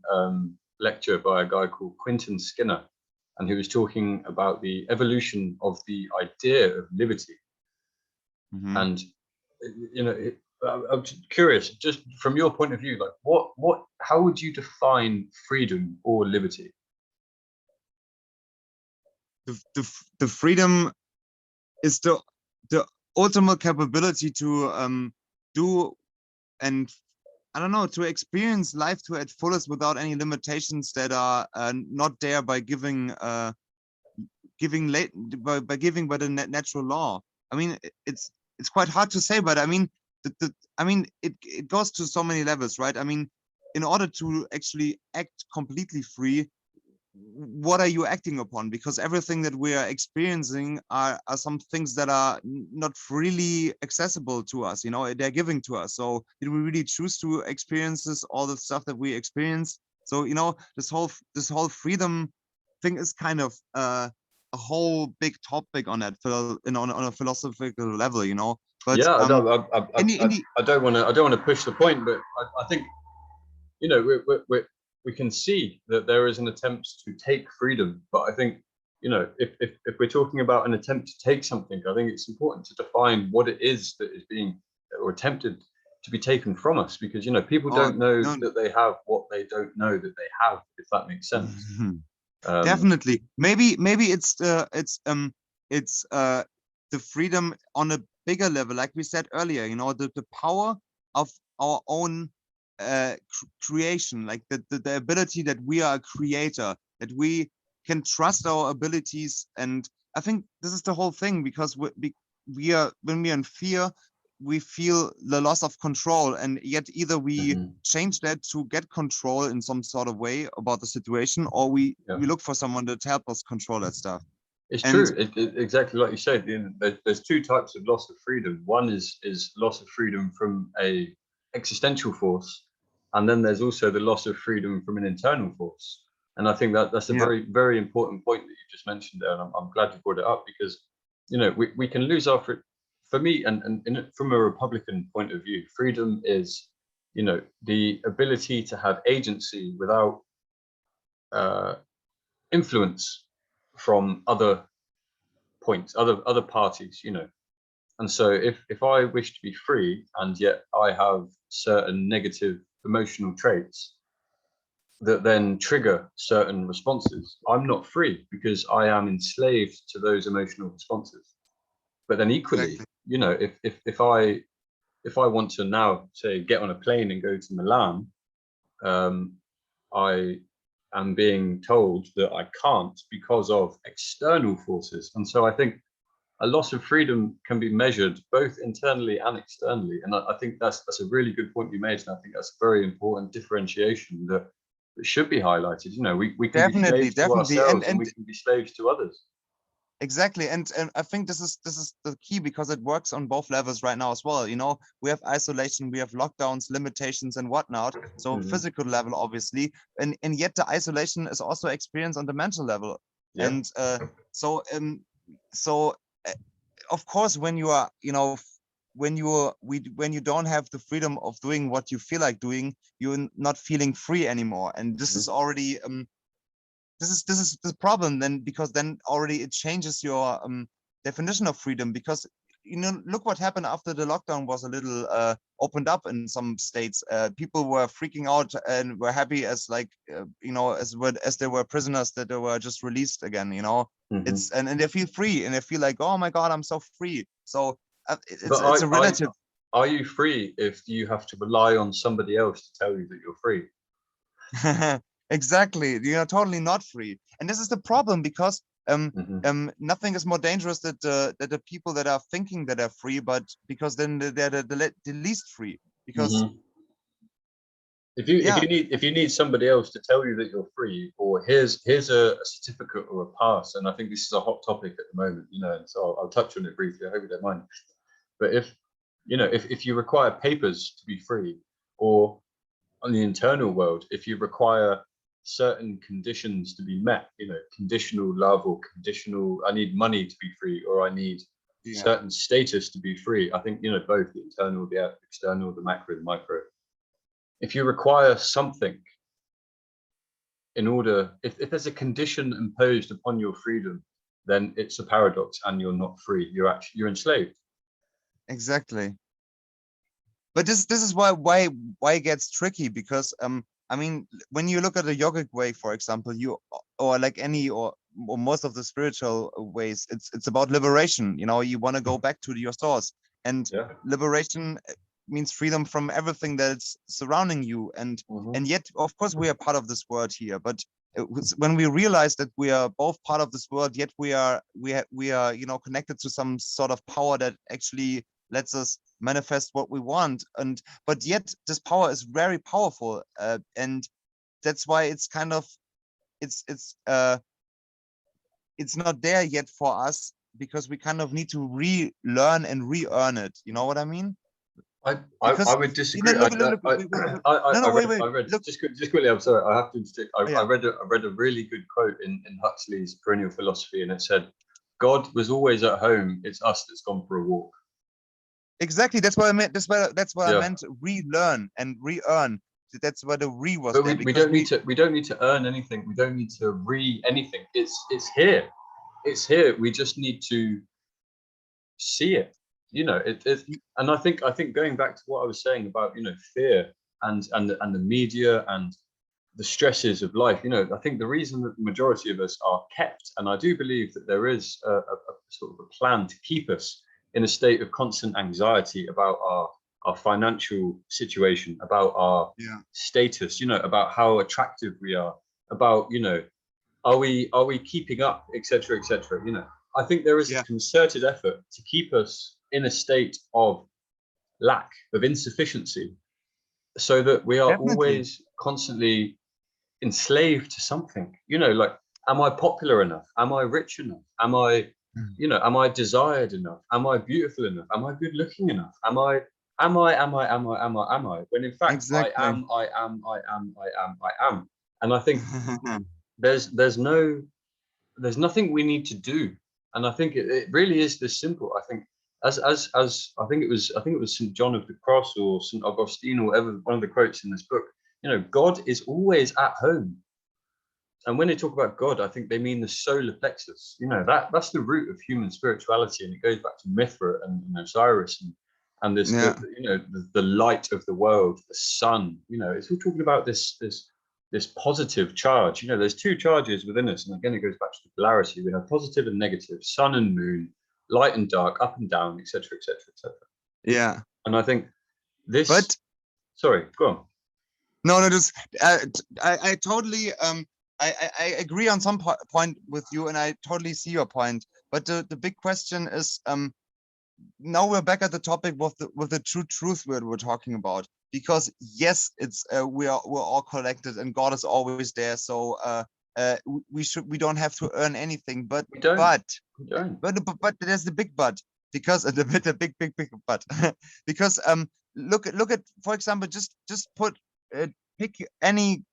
lecture by a guy called Quentin Skinner, and he was talking about the evolution of the idea of liberty. Hmm. And you know, I'm curious, just from your point of view, like how would you define freedom or liberty? The freedom is the ultimate capability to do and I don't know, to experience life to its fullest without any limitations that are not there by giving late by giving by the natural law. I mean, it's quite hard to say, but I mean, I mean, it goes to so many levels, right? I mean, in order to actually act completely free, what are you acting upon? Because everything that we are experiencing are some things that are not freely accessible to us. You know, they're giving to us. So did we really choose to experience this, all the stuff that we experience? So you know, this whole freedom thing is kind of a whole big topic on that on a philosophical level. You know, but Yeah, in the I don't want to push the point, but I think, you know, we can see that there is an attempt to take freedom, but I think, you know, if we're talking about an attempt to take something, I think it's important to define what it is that is being or attempted to be taken from us, because, you know, people oh don't know no. that they have what they don't know that they have, if that makes sense. Um, Definitely. Maybe it's the freedom on a bigger level, like we said earlier, you know, the power of our own creation, like the ability that we are a creator, that we can trust our abilities. And I think this is the whole thing because we are when we are in fear, we feel the loss of control, and yet either we mhm, change that to get control in some sort of way about the situation, or we yeah. we look for someone to help us control that stuff. It's And true. Exactly like you said. There's two types of loss of freedom. One is loss of freedom from a existential force, and then there's also the loss of freedom from an internal force. And I think that that's a yeah, very important point that you just mentioned there, and I'm glad you brought it up because, you know, we can lose our for me from a Republican point of view, freedom is, you know, the ability to have agency without uh, influence from other points, other parties, you know. And so if I wish to be free and yet I have certain negative emotional traits that then trigger certain responses, I'm not free because I am enslaved to those emotional responses. But then equally, exactly. you know, if I want to now say get on a plane and go to Milan, um, I and being told that I can't because of external forces. And so I think a loss of freedom can be measured both internally and externally. And I think that's a really good point you made. And I think that's a very important differentiation that should be highlighted. You know, we can be Definitely, slaves to definitely, ourselves and we can be slaves to others. exactly, and I think this is the key, because it works on both levels right now as well. You know, we have isolation, we have lockdowns, limitations, and whatnot. So physical level, obviously, and yet the isolation is also experienced on the mental level. Yeah. And so of course, when you are, you know, when you don't have the freedom of doing what you feel like doing, you're not feeling free anymore, and this is already this is the problem then, because then already it changes your definition of freedom. Because, you know, look what happened after the lockdown was a little opened up in some states. People were freaking out and were happy as, like, you know, as they were prisoners that they were just released again, you know. It's and they feel free, and they feel like, oh my god, I'm so free. So it's a relative. Are you free if you have to rely on somebody else to tell you that you're free? Exactly, you're totally not free, and this is the problem, because nothing is more dangerous that the people that are thinking that they're free, but because then they're the least free. Because if you need somebody else to tell you that you're free, or here's a certificate or a pass, and I think this is a hot topic at the moment, you know, and so I'll touch on it briefly. I hope you don't mind. But if you know, if you require papers to be free, or on the internal world, if you require certain conditions to be met, you know, conditional love, or conditional, I need money to be free, or I need certain status to be free. I think, you know, both the internal, the external, the macro, the micro. If you require something in order, if there's a condition imposed upon your freedom, then it's a paradox and you're not free. You're enslaved. Exactly. But this is why it gets tricky, because I mean, when you look at the yogic way, for example, or like any or most of the spiritual ways, it's about liberation. You know, you want to go back to your source, and liberation means freedom from everything that's surrounding you. And yet, of course, we are part of this world here. But when we realize that we are both part of this world, yet we are you know, connected to some sort of power that actually lets us manifest what we want, but yet this power is very powerful, and that's why it's kind of it's not there yet for us, because we kind of need to relearn and re-earn it. You know what I mean? I would disagree. Wait. I read Look, just quickly. I'm sorry, I have to stick. I yeah. read a really good quote in Huxley's Perennial Philosophy, and it said, "God was always at home. It's us that's gone for a walk." Exactly. That's what I meant. That's what I meant. Relearn and re-earn. That's where the re was. But we don't need to earn anything. We don't need to anything. It's here. It's here. We just need to see it. You know, and I think going back to what I was saying about, you know, fear and the media and the stresses of life, you know, I think the reason that the majority of us are kept, and I do believe that there is a sort of a plan to keep us in a state of constant anxiety about our financial situation, about our status, you know, about how attractive we are, about, you know, are we keeping up, etc., etc. You know, I think there is a concerted effort to keep us in a state of lack, of insufficiency, so that we are always constantly enslaved to something. You know, like, am I popular enough? Am I rich enough? Am I, you know, am I desired enough? Am I beautiful enough? Am I good looking enough? Am I? When in fact, I am. And I think there's nothing we need to do. And I think it really is this simple. I think as I think it was St. John of the Cross or St. Augustine or whatever, one of the quotes in this book, you know, God is always at home. And when they talk about God, I think they mean the solar plexus. You know, that's the root of human spirituality, and it goes back to Mithra and Osiris and this, you know, the light of the world, the sun. You know, it's all talking about this positive charge. You know, there's two charges within us, and again, it goes back to the polarity. We have positive and negative, sun and moon, light and dark, up and down, etc., etc., etc. Yeah. And I think this. But sorry, go on. No, just I totally I agree on some point with you, and I totally see your point. But the big question is, now we're back at the topic with the true truth we're talking about. Because yes, it's we're all collected, and God is always there. So we don't have to earn anything. But We don't. but We don't. but there's the big but, because the big but because look at, for example, just put pick any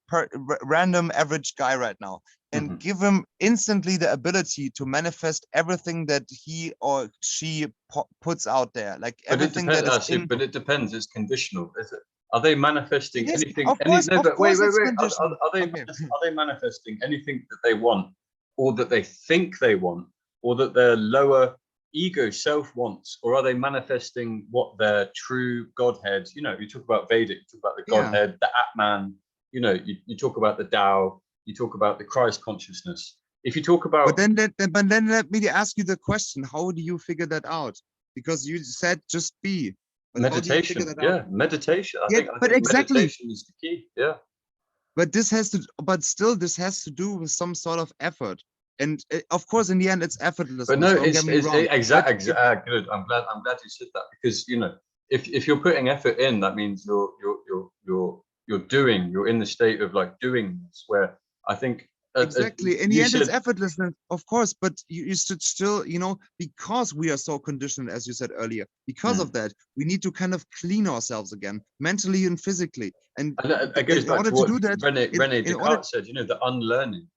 random average guy right now and give him instantly the ability to manifest everything that he or she puts out there, like But it everything that depends. is in. But it depends. It's conditional, is it? Are they manifesting It is, anything? of course, No, but wait, it's wait. conditional. Okay. Are they manifesting anything that they want, or that they think they want, or that their lower ego self wants, or are they manifesting what their true Godhead? You know, you talk about Vedic, you talk about the Yeah. Godhead, the Atman. You know, you talk about the Tao, you talk about the Christ consciousness. If you talk about, But then let me ask you the question: how do you figure that out? Because you said just be, but how do you figure meditation, that out? yeah, meditation. I Yeah, think but exactly. meditation is the key. Yeah. But still, this has to do with some sort of effort. And of course, in the end, it's But effortlessness. no, Don't get me wrong. But good. I'm glad you said that, because you know, if you're putting effort in, that means you're in the state of like doing this. Where I think, exactly, in the you end, it's said, effortlessness, of course. But you should still, because we are so conditioned, as you said earlier, because of that, we need to kind of clean ourselves again, mentally and physically. And and it goes in back order to to what do that, Rene in order, Descartes said. You know, the unlearning.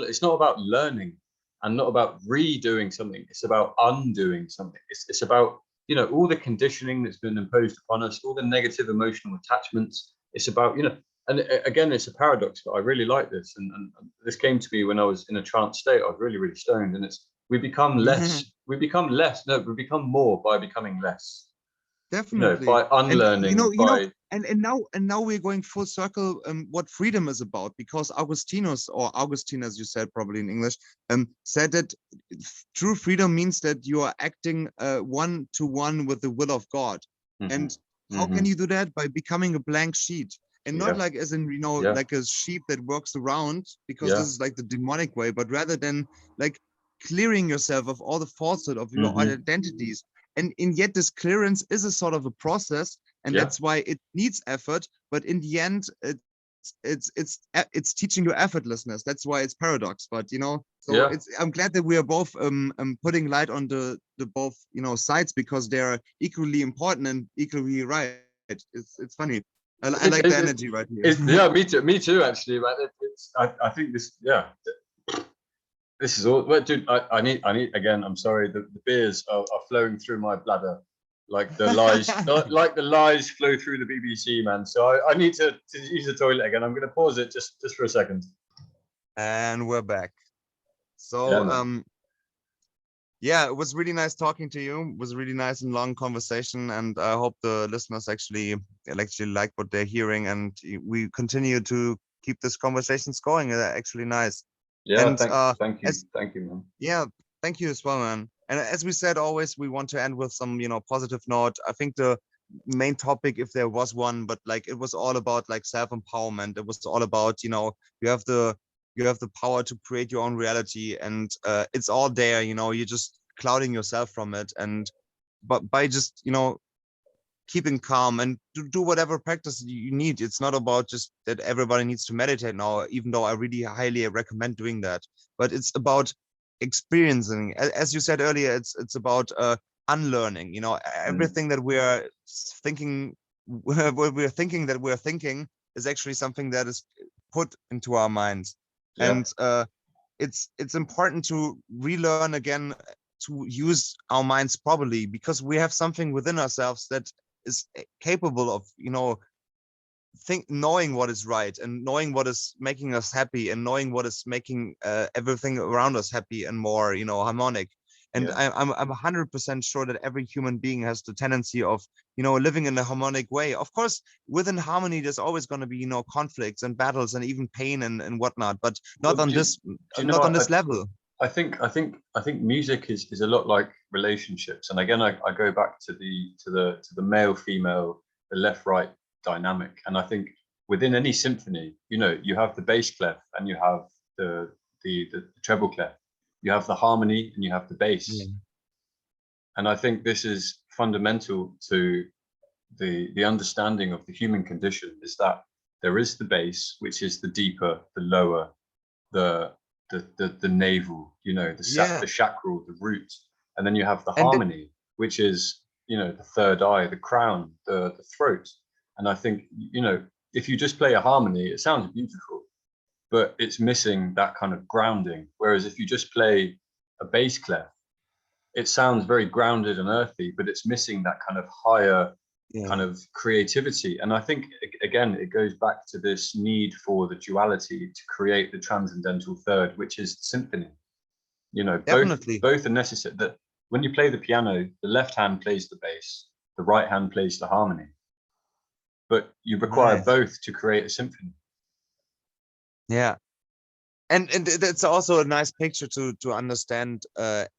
It's not about learning and not about redoing something. It's about undoing something. It's about, you know, all the conditioning that's been imposed upon us, all the negative emotional attachments. It's about, you know, and again, it's a paradox, but I really like this. And this came to me when I was in a trance state. I was really, really stoned. And it's, we become more by becoming less, you know, definitely. by And unlearning, by, now we're going full circle, what freedom is about, because Augustinus, or Augustine, as you said, probably in English, said that true freedom means that you are acting one to one with the will of God. And how can you do that? By becoming a blank sheet. And not yeah, like as in, yeah, like a sheep that works around, because yeah, this is like the demonic way, but rather than like clearing yourself of all the falsehood of your identities. And yet this clearance is a sort of a process, and yeah. that's why it needs effort. But in the end, it's teaching you effortlessness. That's why it's paradox. But so Yeah, it's, I'm glad that we are both putting light on the both sides, because they are equally important and equally right. It's funny. I it's like the it, energy right here. yeah, me too actually, man. I think this, yeah, this is all. Well, dude, I need again. I'm sorry, the beers are flowing through my bladder, like the lies, like the lies flow through the BBC, man. So I need to use the toilet again. I'm going to pause it just for a second. And we're back. Yeah, So man. yeah, it was really nice talking to you. It was a really nice and long conversation, and I hope the listeners actually like what they're hearing, and we continue to keep this conversations going. They're actually nice. Yeah, And as thank you, man. yeah, thank you as well, man. And as we said, always we want to end with some positive note. I think the main topic, if there was one, but like it was all about like self-empowerment. It was all about you have the you have the power to create your own reality, and it's all there. You're just clouding yourself from it, and but by just keeping calm and do whatever practice you need. It's not about just that everybody needs to meditate now, even though I really highly recommend doing that. But it's about experiencing, as you said earlier, it's about unlearning. Everything that we're thinking, what we're thinking that we're thinking is actually something that is put into our minds. Yeah, And it's important to relearn again to use our minds properly, because we have something within ourselves that is capable of knowing what is right, and knowing what is making us happy, and knowing what is making everything around us happy and more harmonic. And yeah, I'm 100% sure that every human being has the tendency of living in a harmonic way. Of course, within harmony there's always going to be conflicts and battles and even pain and whatnot, but not well, on this do you know not on what? this level. I think music is a lot like relationships, and again, I go back to the male female, the left right dynamic, and I think within any symphony, you have the bass clef and you have the treble clef. You have the harmony and you have the bass. Yeah. And I think this is fundamental to the understanding of the human condition, is that there is the bass, which is the deeper, the lower, the navel, you know, the Yeah. chakral, the root, and then you have the And harmony, which is, you know, the third eye, the crown, the throat. And I think, you know, if you just play a harmony, it sounds beautiful, but it's missing that kind of grounding. Whereas if you just play a bass clef, it sounds very grounded and earthy, but it's missing that kind of higher yeah, kind of creativity. And I think, again, it goes back to this need for the duality to create the transcendental third, which is symphony. You know, definitely. both are necessary. That when you play the piano, the left hand plays the bass, the right hand plays the harmony, but you require Nice. both to create a symphony. Yeah. And it's also a nice picture to understand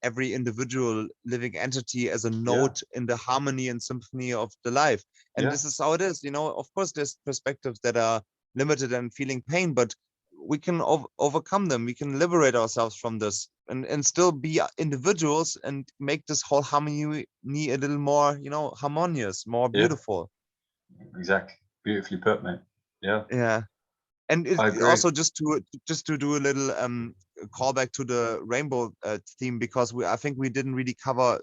every individual living entity as a Yeah, note in the harmony and symphony of the life. And yeah, this is how it is. You know, of course, there's perspectives that are limited and feeling pain, but we can overcome them. We can liberate ourselves from this and still be individuals and make this whole harmony a little more, you know, harmonious, more yeah, beautiful. exactly. Beautifully put, mate. Yeah, Yeah. And I it agree. also just to do a little callback to the rainbow theme, because I think we didn't really cover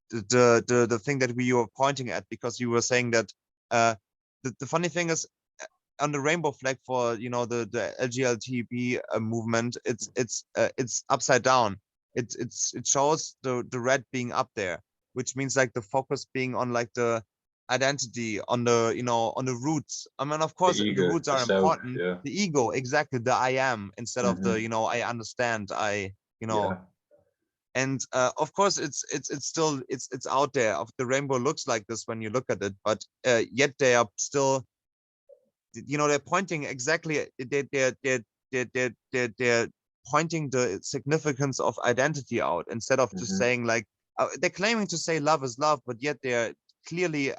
the thing that we were pointing at, because you were saying that the funny thing is, on the rainbow flag for, you know, the LGLTB movement, it's upside down. It shows the red being up there, which means like the focus being on like the identity, on the, you know, on the roots. I mean, of The course the ego, roots the are self. important, Yeah, the ego, exactly, the I am, instead of the, hmm, you know, I understand, I, you know. yeah, And of course it's still it's out there. Of the rainbow looks like this when you look at it, but yet they are still, you know, they're pointing exactly, they're pointing the significance of identity out, instead of just hmm, saying like, they're claiming to say love is love, but yet they're clearly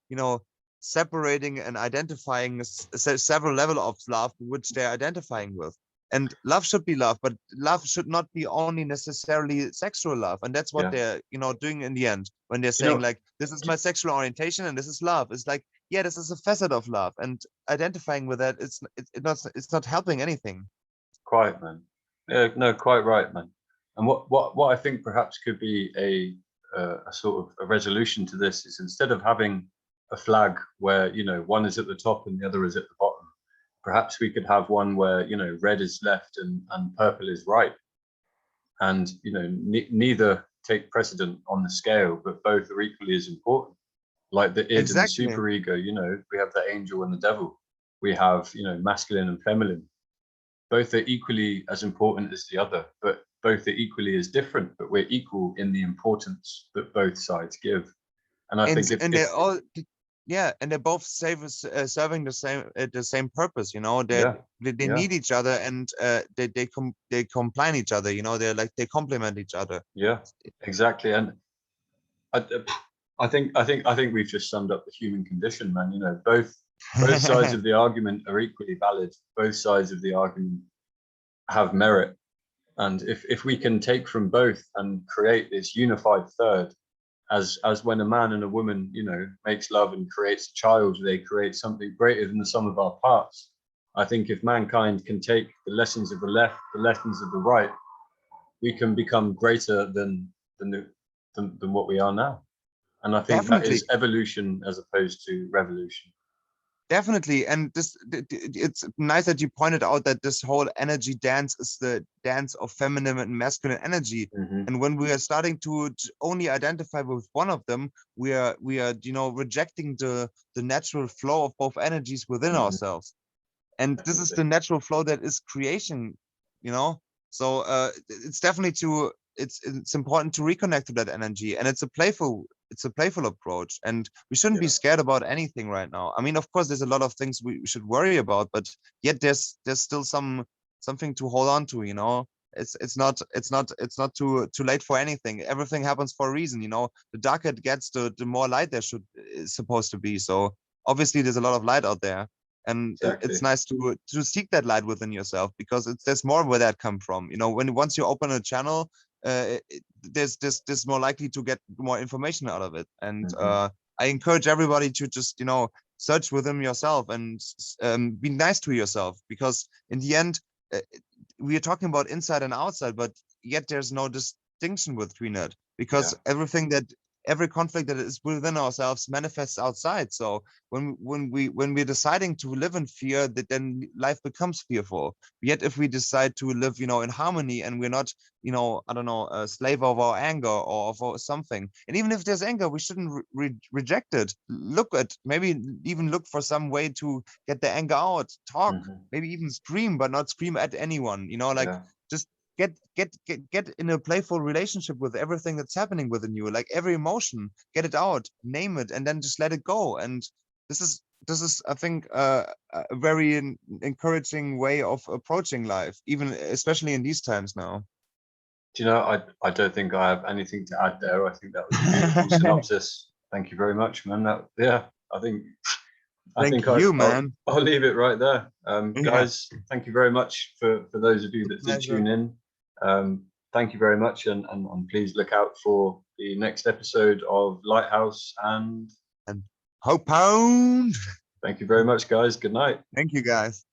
you know, separating and identifying several level of love which they're identifying with. And love should be love, but love should not be only necessarily sexual love. And that's what yeah. they're, you know, doing in the end, when they're You saying know, like, this is my sexual orientation and this is love. It's like, yeah, this is a facet of love, and identifying with that, it's not helping anything. quite, man. Yeah, no, quite right, man. And what I think perhaps could be a sort of a resolution to this is, instead of having a flag where, you know, one is at the top and the other is at the bottom, perhaps we could have one where, you know, red is left and purple is right, and, you know, neither take precedent on the scale, but both are equally as important. Like the id and the Exactly. superego, you know, we have the angel and the devil. We have, you know, masculine and feminine. Both are equally as important as the other, but both are equally as different, but we're equal in the importance that both sides give. And I think And if they're all, yeah, and they're both serving the same purpose. You know, yeah, they yeah, need each other, and they complement each other. You know, they're like, they complement each other. yeah, exactly. And I, I think we've just summed up the human condition, man. You know, both sides of the argument are equally valid. Both sides of the argument have merit. And if we can take from both and create this unified third, as when a man and a woman, you know, makes love and creates a child, they create something greater than the sum of our parts. I think if mankind can take the lessons of the left, the lessons of the right, we can become greater than what we are now. And I think that Definitely. is evolution as opposed to revolution. Definitely. And it's nice that you pointed out that this whole energy dance is the dance of feminine and masculine energy. Hmm. And when we are starting to only identify with one of them, we are, you know, rejecting the natural flow of both energies within Hmm. ourselves. And this is the Definitely. natural flow that is creation, you know. So it's definitely it's important to reconnect to that energy, and it's a playful approach, and we shouldn't be Yeah. scared about anything right now. I mean, of course there's a lot of things we should worry about, but yet there's still something to hold on to, you know. It's not too late for anything. Everything happens for a reason, you know. The darker it gets, the more light there is supposed to be. So obviously there's a lot of light out there. And Exactly. it's nice to seek that light within yourself, because there's more where that come from. You know, once you open a channel, there's more likely to get more information out of it. And I encourage everybody to just, you know, search within yourself and be nice to yourself, because in the end, we are talking about inside and outside, but yet there's no distinction between it, because every conflict that is within ourselves manifests outside. So when we're deciding to live in fear, that then life becomes fearful. Yet if we decide to live, you know, in harmony, and we're not, you know, I don't know, a slave of our anger or of something. And even if there's anger, we shouldn't reject it. Maybe even look for some way to get the anger out. Talk, maybe even scream, but not scream at anyone. You know, like just get in a playful relationship with everything that's happening within you, like every emotion, get it out, name it, and then just let it go. And this is I think a very encouraging way of approaching life, even especially in these times now. Do you know, I don't think I have anything to add there. I think that was a beautiful synopsis. Thank you very much, man. I think Thank you, man. I'll leave it right there. Guys, thank you very much for those of you that did tune in. Thank you very much, and please look out for the next episode of Lighthouse and Hope Pound. Thank you very much, guys. Good night. Thank you, guys.